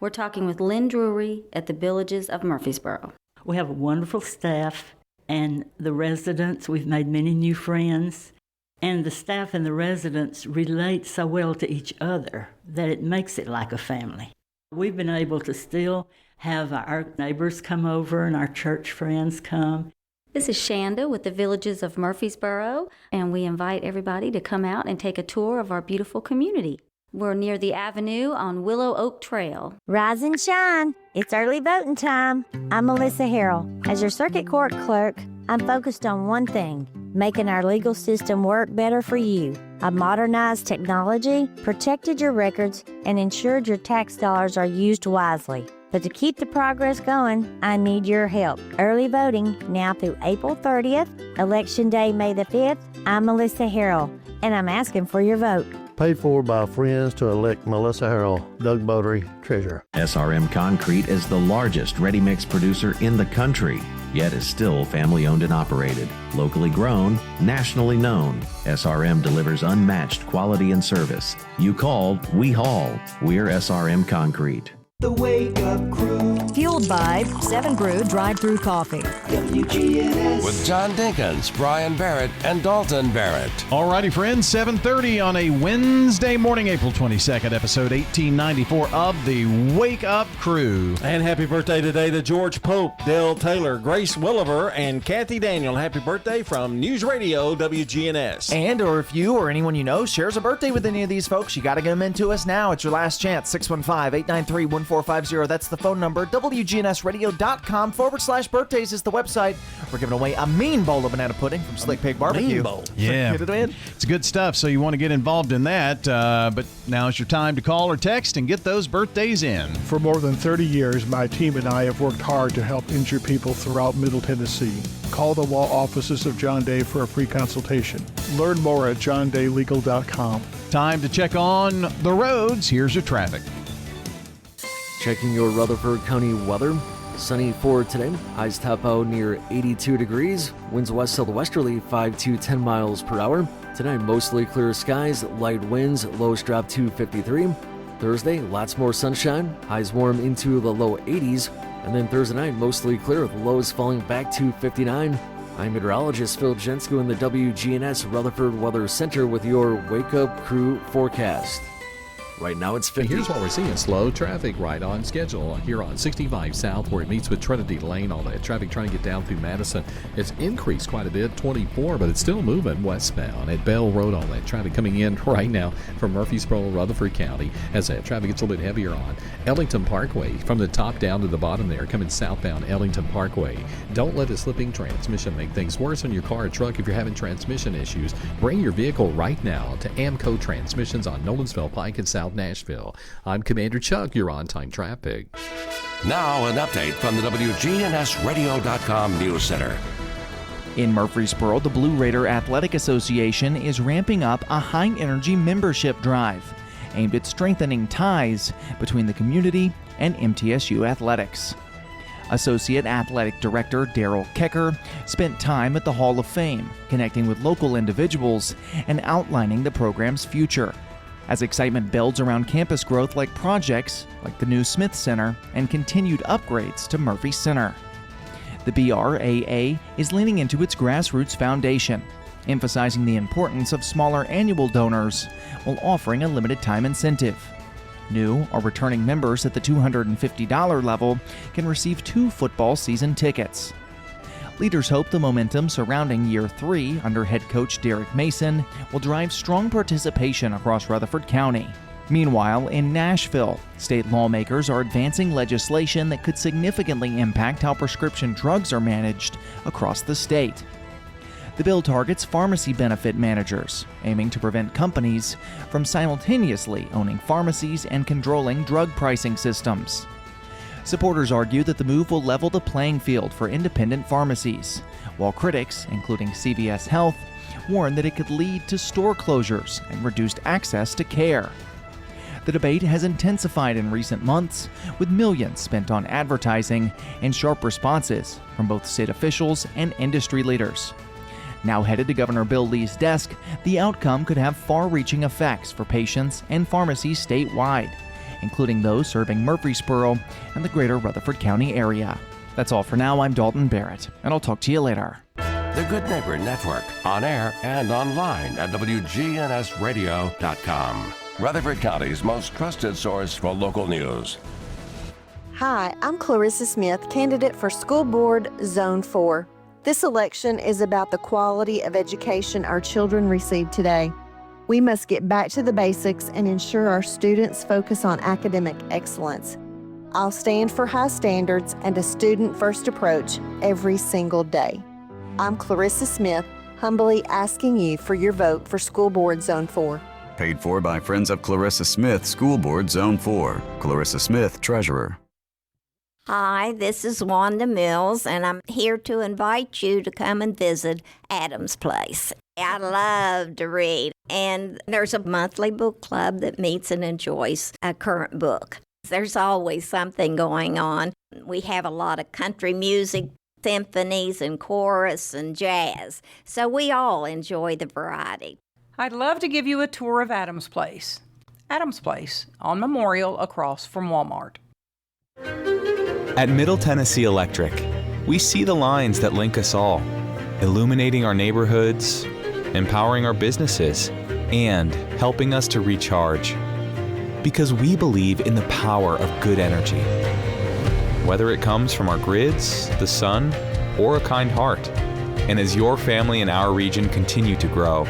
We're talking with Lynn Drury at the Villages of Murfreesboro. We have a wonderful staff, and the residents, we've made many new friends, and the staff and the residents relate so well to each other that it makes it like a family. We've been able to still have our neighbors come over and our church friends come. This is Shanda with the Villages of Murfreesboro, and we invite everybody to come out and take a tour of our beautiful community. We're near the Avenue on Willow Oak Trail. Rise and shine. It's early voting time. I'm Melissa Harrell. As your circuit court clerk, I'm focused on one thing, making our legal system work better for you. I've modernized technology, protected your records, and ensured your tax dollars are used wisely. But to keep the progress going, I need your help. Early voting now through April 30th, Election Day, May the 5th. I'm Melissa Harrell, and I'm asking for your vote. Paid for by friends to elect Melissa Harrell, Doug Bodery, Treasurer. SRM Concrete is the largest ready-mix producer in the country, yet is still family-owned and operated. Locally grown, nationally known, SRM delivers unmatched quality and service. You call, we haul. We're SRM Concrete. The Wake Up Crew. Fueled by 7 Brew Drive-Thru Coffee. WGNS. With John Dinkins, Brian Barrett, and Dalton Barrett. Alrighty, friends, 7:30 on a Wednesday morning, April 22nd, episode 1894 of the Wake Up Crew. And happy birthday today to George Pope, Dale Taylor, Grace Williver, and Kathy Daniel. Happy birthday from News Radio WGNS. And or if you or anyone you know shares a birthday with any of these folks, you got to get them into us now. It's your last chance. 615-893-1450. That's the phone number. WGNSradio.com/birthdays is the website. We're giving away a mean bowl of banana pudding from Slick Pig Barbecue. Mean bowl. Yeah. Get it in. It's good stuff, so you want to get involved in that. But now's your time to call or text and get those birthdays in. For more than 30 years, my team and I have worked hard to help injured people throughout Middle Tennessee. Call the law offices of John Day for a free consultation. Learn more at johndaylegal.com. Time to check on the roads. Here's your traffic. Checking your Rutherford County weather. Sunny for today. Highs top out near 82 degrees. Winds west southwesterly 5 to 10 miles per hour. Tonight, mostly clear skies, light winds, lows drop to 53. Thursday, lots more sunshine. Highs warm into the low 80s. And then Thursday night, mostly clear with lows falling back to 59. I'm meteorologist Phil Jensko in the WGNS Rutherford Weather Center with your Wake Up Crew forecast. Right now it's 50. Here's what we're seeing. Slow traffic right on schedule here on 65 South where it meets with Trinity Lane. All that traffic trying to get down through Madison. It's increased quite a bit, 24, but it's still moving westbound. At Bell Road, all that traffic coming in right now from Murfreesboro, Rutherford County as that traffic gets a little bit heavier on Ellington Parkway. From the top down to the bottom there, coming southbound Ellington Parkway. Don't let a slipping transmission make things worse on your car or truck if you're having transmission issues. Bring your vehicle right now to Amco Transmissions on Nolensville Pike and South Nashville. I'm Commander Chuck, your on-time traffic. Now an update from the WGNSradio.com News Center. In Murfreesboro, the Blue Raider Athletic Association is ramping up a high-energy membership drive aimed at strengthening ties between the community and MTSU athletics. Associate Athletic Director Daryl Kecker spent time at the Hall of Fame, connecting with local individuals and outlining the program's future. As excitement builds around campus growth like projects like the new Smith Center and continued upgrades to Murphy Center. The BRAA is leaning into its grassroots foundation, emphasizing the importance of smaller annual donors while offering a limited time incentive. New or returning members at the $250 level can receive 2 football season tickets. Leaders hope the momentum surrounding Year 3 under head coach Derek Mason will drive strong participation across Rutherford County. Meanwhile, in Nashville, state lawmakers are advancing legislation that could significantly impact how prescription drugs are managed across the state. The bill targets pharmacy benefit managers, aiming to prevent companies from simultaneously owning pharmacies and controlling drug pricing systems. Supporters argue that the move will level the playing field for independent pharmacies, while critics, including CVS Health, warn that it could lead to store closures and reduced access to care. The debate has intensified in recent months, with millions spent on advertising and sharp responses from both state officials and industry leaders. Now headed to Governor Bill Lee's desk, the outcome could have far-reaching effects for patients and pharmacies statewide, including those serving Murfreesboro and the greater Rutherford County area. That's all for now. I'm Dalton Barrett, and I'll talk to you later. The Good Neighbor Network, on air and online at WGNSradio.com. Rutherford County's most trusted source for local news. Hi, I'm Clarissa Smith, candidate for School Board Zone 4. This election is about the quality of education our children receive today. We must get back to the basics and ensure our students focus on academic excellence. I'll stand for high standards and a student-first approach every single day. I'm Clarissa Smith, humbly asking you for your vote for School Board Zone 4. Paid for by Friends of Clarissa Smith, School Board Zone 4. Clarissa Smith, Treasurer. Hi, this is Wanda Mills, and I'm here to invite you to come and visit Adam's Place. I love to read, and there's a monthly book club that meets and enjoys a current book. There's always something going on. We have a lot of country music, symphonies and chorus and jazz, so we all enjoy the variety. I'd love to give you a tour of Adam's Place. Adam's Place on Memorial across from Walmart. At Middle Tennessee Electric, we see the lines that link us all, illuminating our neighborhoods, empowering our businesses, and helping us to recharge. Because we believe in the power of good energy. Whether it comes from our grids, the sun, or a kind heart. And as your family and our region continue to grow,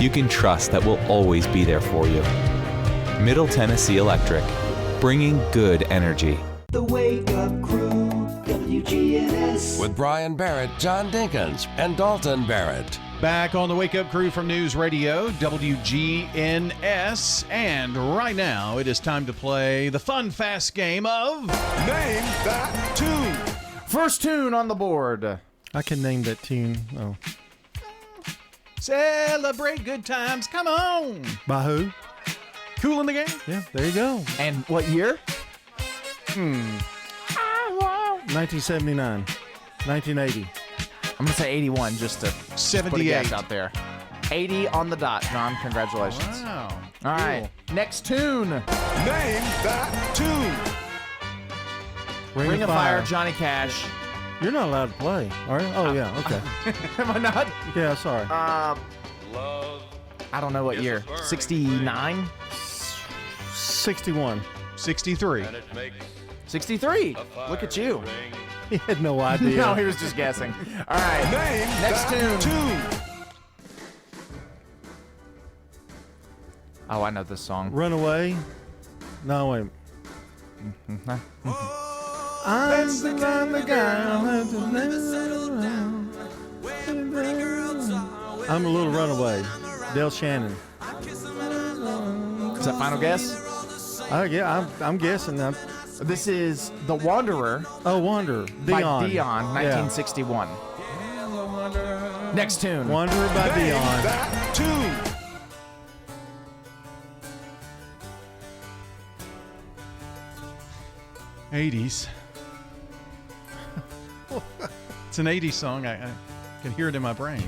you can trust that we'll always be there for you. Middle Tennessee Electric, bringing good energy. The Wake Up Crew, WGNS. With Brian Barrett, John Dinkins, and Dalton Barrett. Back on the Wake Up Crew from News Radio, WGNS. And right now, it is time to play the fun, fast game of Name That Tune. First tune on the board. I can name that tune. Oh. Celebrate good times. Come on. By who? Cool in the Game. Yeah, there you go. And what year? 1979. 1980. I'm going to say 81 just to 78 put a guess out there. 80 on the dot, John. Congratulations. Wow. All right. Next tune. Name that tune. Ring of Fire, Johnny Cash. You're not allowed to play, are you? Oh, yeah. Okay. Am I not? Yeah, sorry. I don't know what year. 69? 61. 63. 63. Look at you. He had no idea. No, he was just guessing. All right. Name Next that tune. Oh, I know this song. Runaway. No, wait. I'm the girl. I'm a little runaway. Del Shannon. Is that final guess? Yeah, I'm guessing. This is The Wanderer. Oh, Wanderer. By Dion. Dion, 1961. Yeah. Next tune. Wanderer by Dion. That tune. '80s. It's an 80s song. I can hear it in my brain.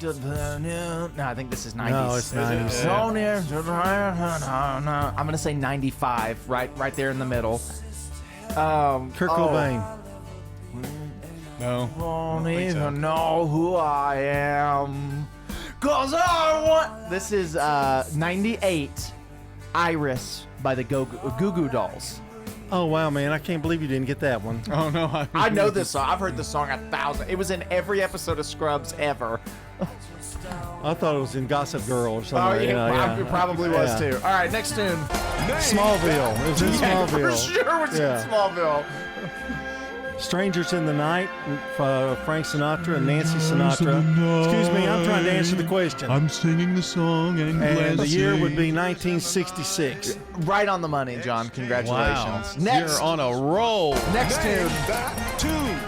No, I think this is 90s. No, it's 90s. So near. I'm going to say 95, right there in the middle. Kurt Cobain. No. Don't even know who I am. 'Cause I want. This is 98, Iris by the Goo Goo Dolls. Oh, wow, man. I can't believe you didn't get that one. Oh, no. I know this song. I've heard this song 1,000. It was in every episode of Scrubs ever. I thought it was in Gossip Girl or something. Oh, yeah, it probably was too. All right, next tune. Smallville. It was in Smallville. For sure it was in Smallville. Strangers in the Night, Frank Sinatra and Nancy Sinatra. Excuse me, I'm trying to answer the question. I'm singing the song and the year would be 1966. Right on the money, John. Congratulations. Wow. Next. You're on a roll. Next tune. That tune.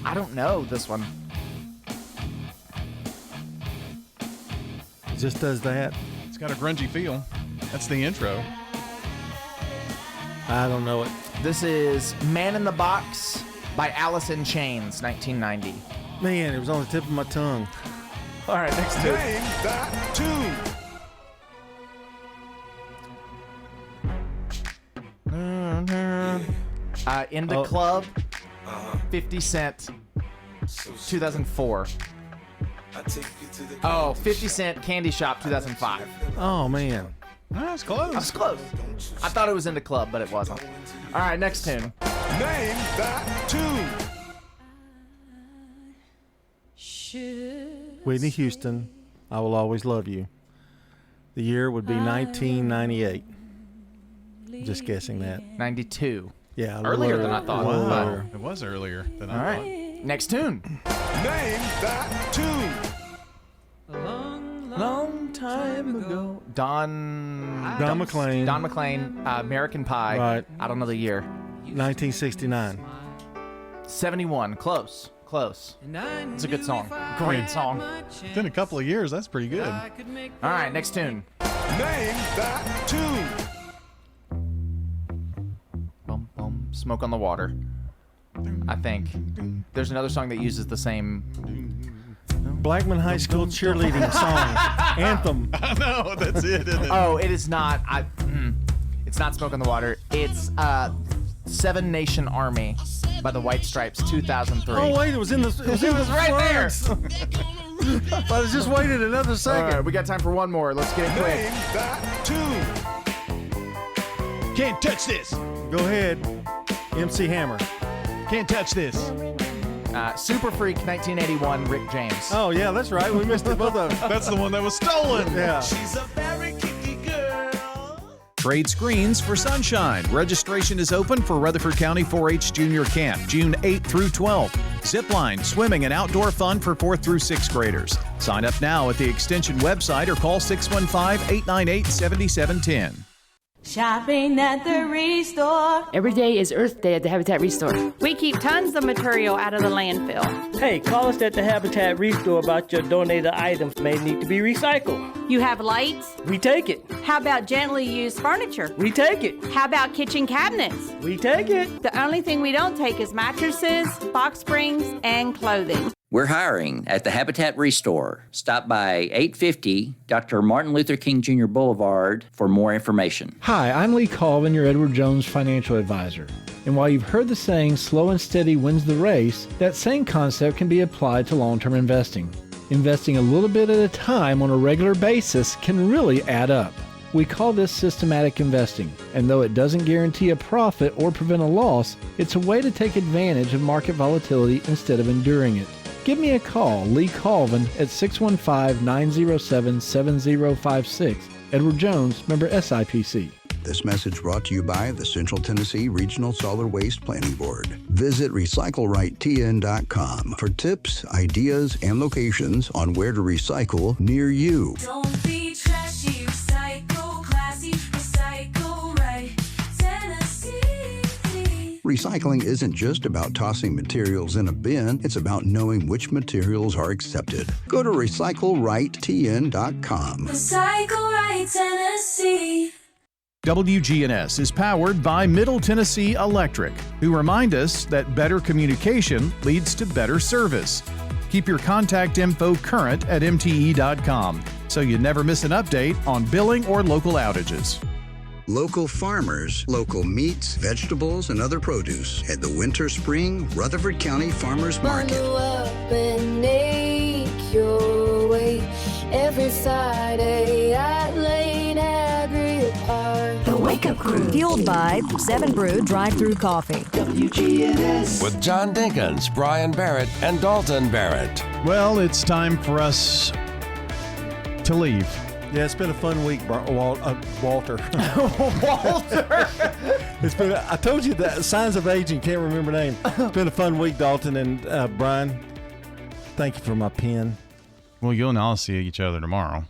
I don't know this one. It just does that. It's got a grungy feel. That's the intro. I don't know it. This is Man in the Box by Alice in Chains, 1990. Man, it was on the tip of my tongue. All right, next tune. Name that tune. In the Club, 50 Cent, 2004. Oh, 50 Cent, Candy Shop, 2005. Oh, man. That's close. I was close. I thought it was in the club, but it wasn't. All right, next tune. Name that tune. Whitney Houston, I Will Always Love You. The year would be 1998. Just guessing that. 92. Yeah. Earlier than I thought. Wow. It was earlier than All I thought. right. Next tune. Name that tune. Long time ago. Don McLean. Don McLean, American Pie. Right. I don't know the year. 1969. 71. Close. It's a good song. Great song. It's in a couple of years. That's pretty good. All right, next tune. Name that tune. Bum, bum. Smoke on the Water. I think. There's another song that uses the same. Blackman High School cheerleading song anthem. No, that's it. Isn't it? Oh, it is not. It's not Smoke on the Water. It's Seven Nation Army by the White Stripes, 2003. Oh wait, it was in the. It was right there. But I just waited another second. All right, we got time for one more. Let's get it quick. Name that tune. Can't touch this. Go ahead, MC Hammer. Can't touch this. Super Freak, 1981, Rick James. Oh yeah, that's right. We missed it both of them. That's the one that was stolen. Yeah. She's a very kicky girl. Trade screens for sunshine. Registration is open for Rutherford County 4-H Junior Camp, June 8 through 12. Zipline, swimming, and outdoor fun for 4th through 6th graders. Sign up now at the Extension website or call 615-898-7710. Shopping at the Restore. Every day is Earth Day at the Habitat Restore. We keep tons of material out of the landfill. Hey, call us at the Habitat Restore about your donated items may need to be recycled. You have lights? We take it. How about gently used furniture? We take it. How about kitchen cabinets? We take it. The only thing we don't take is mattresses, box springs, and clothing. We're hiring at the Habitat Restore. Stop by 850 Dr. Martin Luther King Jr. Boulevard for more information. Hi, I'm Lee Colvin, your Edward Jones financial advisor. And while you've heard the saying, slow and steady wins the race, that same concept can be applied to long-term investing. Investing a little bit at a time on a regular basis can really add up. We call this systematic investing, and though it doesn't guarantee a profit or prevent a loss, it's a way to take advantage of market volatility instead of enduring it. Give me a call, Lee Colvin, at 615-907-7056. Edward Jones, member SIPC. This message brought to you by the Central Tennessee Regional Solid Waste Planning Board. Visit RecycleRightTN.com for tips, ideas, and locations on where to recycle near you. Don't be trashy, recycle classy, recycle right. Tennessee. Recycling isn't just about tossing materials in a bin, it's about knowing which materials are accepted. Go to RecycleRightTN.com. Recycle right, Tennessee. WGNS is powered by Middle Tennessee Electric, who remind us that better communication leads to better service. Keep your contact info current at MTE.com so you never miss an update on billing or local outages. Local farmers, local meats, vegetables, and other produce at the Winter Spring Rutherford County Farmers Market. Bundle up and make your way every Friday at Lane Agri Park. The Wake Up Crew. Fueled by 7 Brew Drive-Thru Coffee. WGNS. With John Dinkins, Brian Barrett, and Dalton Barrett. Well, it's time for us to leave. Yeah, it's been a fun week, Walter. Walter. It's been. I told you that signs of aging. Can't remember name. It's been a fun week, Dalton and Brian. Thank you for my pen. Well, you and I'll see each other tomorrow.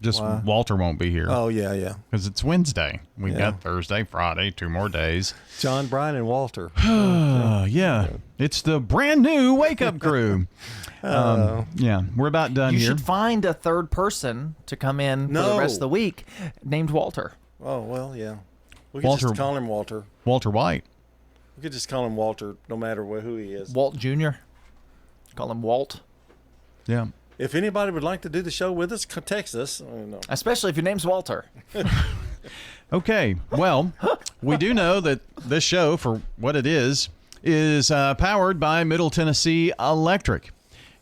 Just Why? Walter won't be here. Oh yeah. Because it's Wednesday. We Yeah. got Thursday, Friday, 2 more days. John, Brian, and Walter. Yeah, it's the brand new Wake Up Crew. Yeah, we're about done You here. should find a third person to come in for the rest of the week named Walter. Oh well, yeah. We could Walter- just call him Walter. Walter White. We could just call him Walter, no matter who he is. Walt Jr. Call him Walt. Yeah. If anybody would like to do the show with us, text us. I don't know. Especially if your name's Walter. Okay, well, we do know that this show, for what it is powered by Middle Tennessee Electric.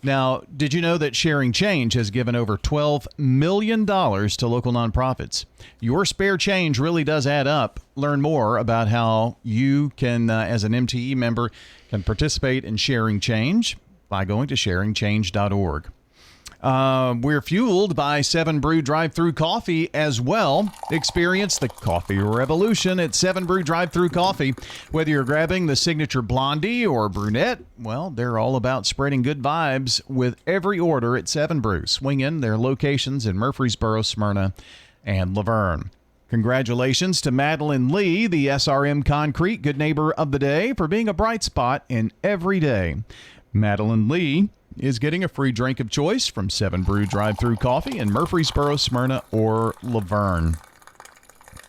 Now, did you know that Sharing Change has given over $12 million to local nonprofits? Your spare change really does add up. Learn more about how you can, as an MTE member, can participate in Sharing Change by going to sharingchange.org. We're fueled by 7 Brew Drive-Thru Coffee as well. Experience the coffee revolution at 7 Brew Drive-Thru Coffee. Whether you're grabbing the signature blondie or brunette, well, they're all about spreading good vibes with every order at 7 Brew. Swing in their locations in Murfreesboro, Smyrna, and Laverne. Congratulations to Madeline Lee, the SRM Concrete Good Neighbor of the Day, for being a bright spot in every day. Madeline Lee is getting a free drink of choice from 7 Brew Drive-Thru Coffee in Murfreesboro, Smyrna, or Laverne.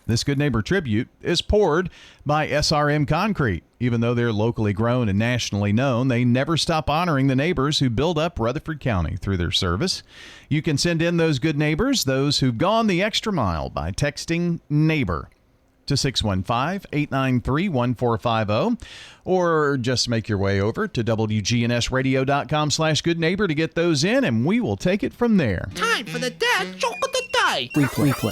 This Good Neighbor tribute is poured by SRM Concrete. Even though they're locally grown and nationally known, they never stop honoring the neighbors who build up Rutherford County through their service. You can send in those good neighbors, those who've gone the extra mile, by texting NEIGHBOR to 615-893-1450, or just make your way over to WGNSradio.com/goodneighbor to get those in, and we will take it from there. Time for the dad joke of the day. Replay.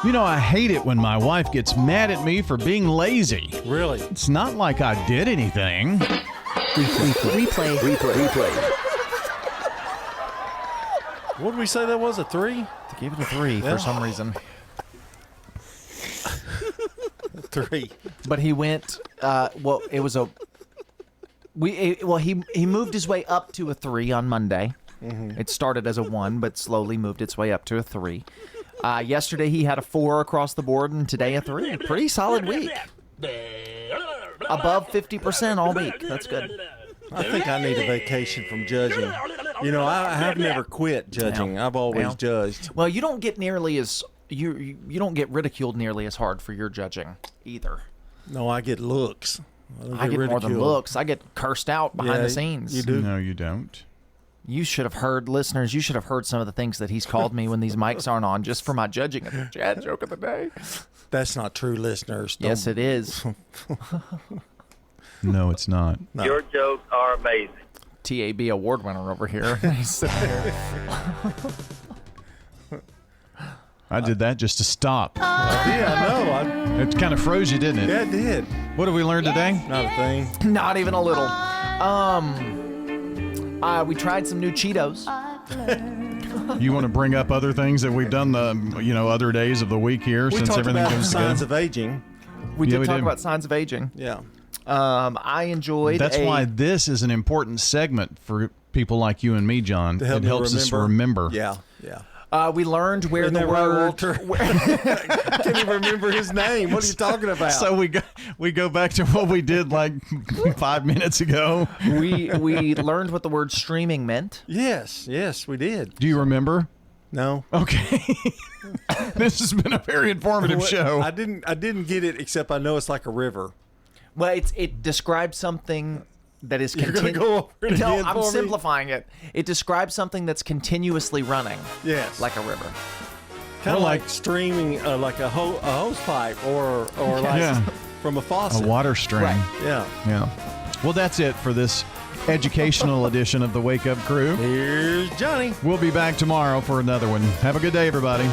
You know, I hate it when my wife gets mad at me for being lazy. Really? It's not like I did anything. Replay. What did we say that was, a 3? They gave it a 3 for some reason. 3. But he went. Well, it was a. He moved his way up to a 3 on Monday. Mm-hmm. It started as a 1, but slowly moved its way up to a 3. Yesterday he had a 4 across the board, and today a 3. Pretty solid week. Above 50% all week. That's good. I think I need a vacation from judging. You know, I have never quit judging. I've always judged. Well, you don't get nearly as you don't get ridiculed nearly as hard for your judging either. No, I get looks. I get more than looks. I get cursed out behind the scenes. You do? No, you don't. You should have heard, listeners, you should have heard some of the things that he's called me when these mics aren't on just for my judging. Chad joke of the day. That's not true, listeners. Yes, it is. No, it's not. No. Your jokes are amazing. TAB award winner over here. He's sitting here. I did that just to stop. Yeah, I know. It kind of froze you, didn't it? Yeah, it did. What did we learn today? Not a thing. Not even a little. We tried some new Cheetos. You want to bring up other things that we've done other days of the week here We since talked everything about goes signs good? of aging. We did talk about signs of aging. Yeah. I enjoyed. That's why this is an important segment for people like you and me, John. To help it helps us remember. Yeah, yeah. We learned where Isn't the that right, word. Walter? I can't even remember his name. What are you talking about? So we go back to what we did like 5 minutes ago. We learned what the word streaming meant. Yes, we did. Do you remember? No. Okay. This has been a very informative show. I didn't get it, except I know it's like a river. Well, it describes something that is You're gonna go over it No, again I'm for me? simplifying it. It describes something that's continuously running. Yes. Like a river. Kind of like streaming, like a hose pipe, or like from a faucet. A water stream. Right. Yeah. Yeah. Well, that's it for this educational edition of the Wake Up Crew. Here's Johnny. We'll be back tomorrow for another one. Have a good day, everybody.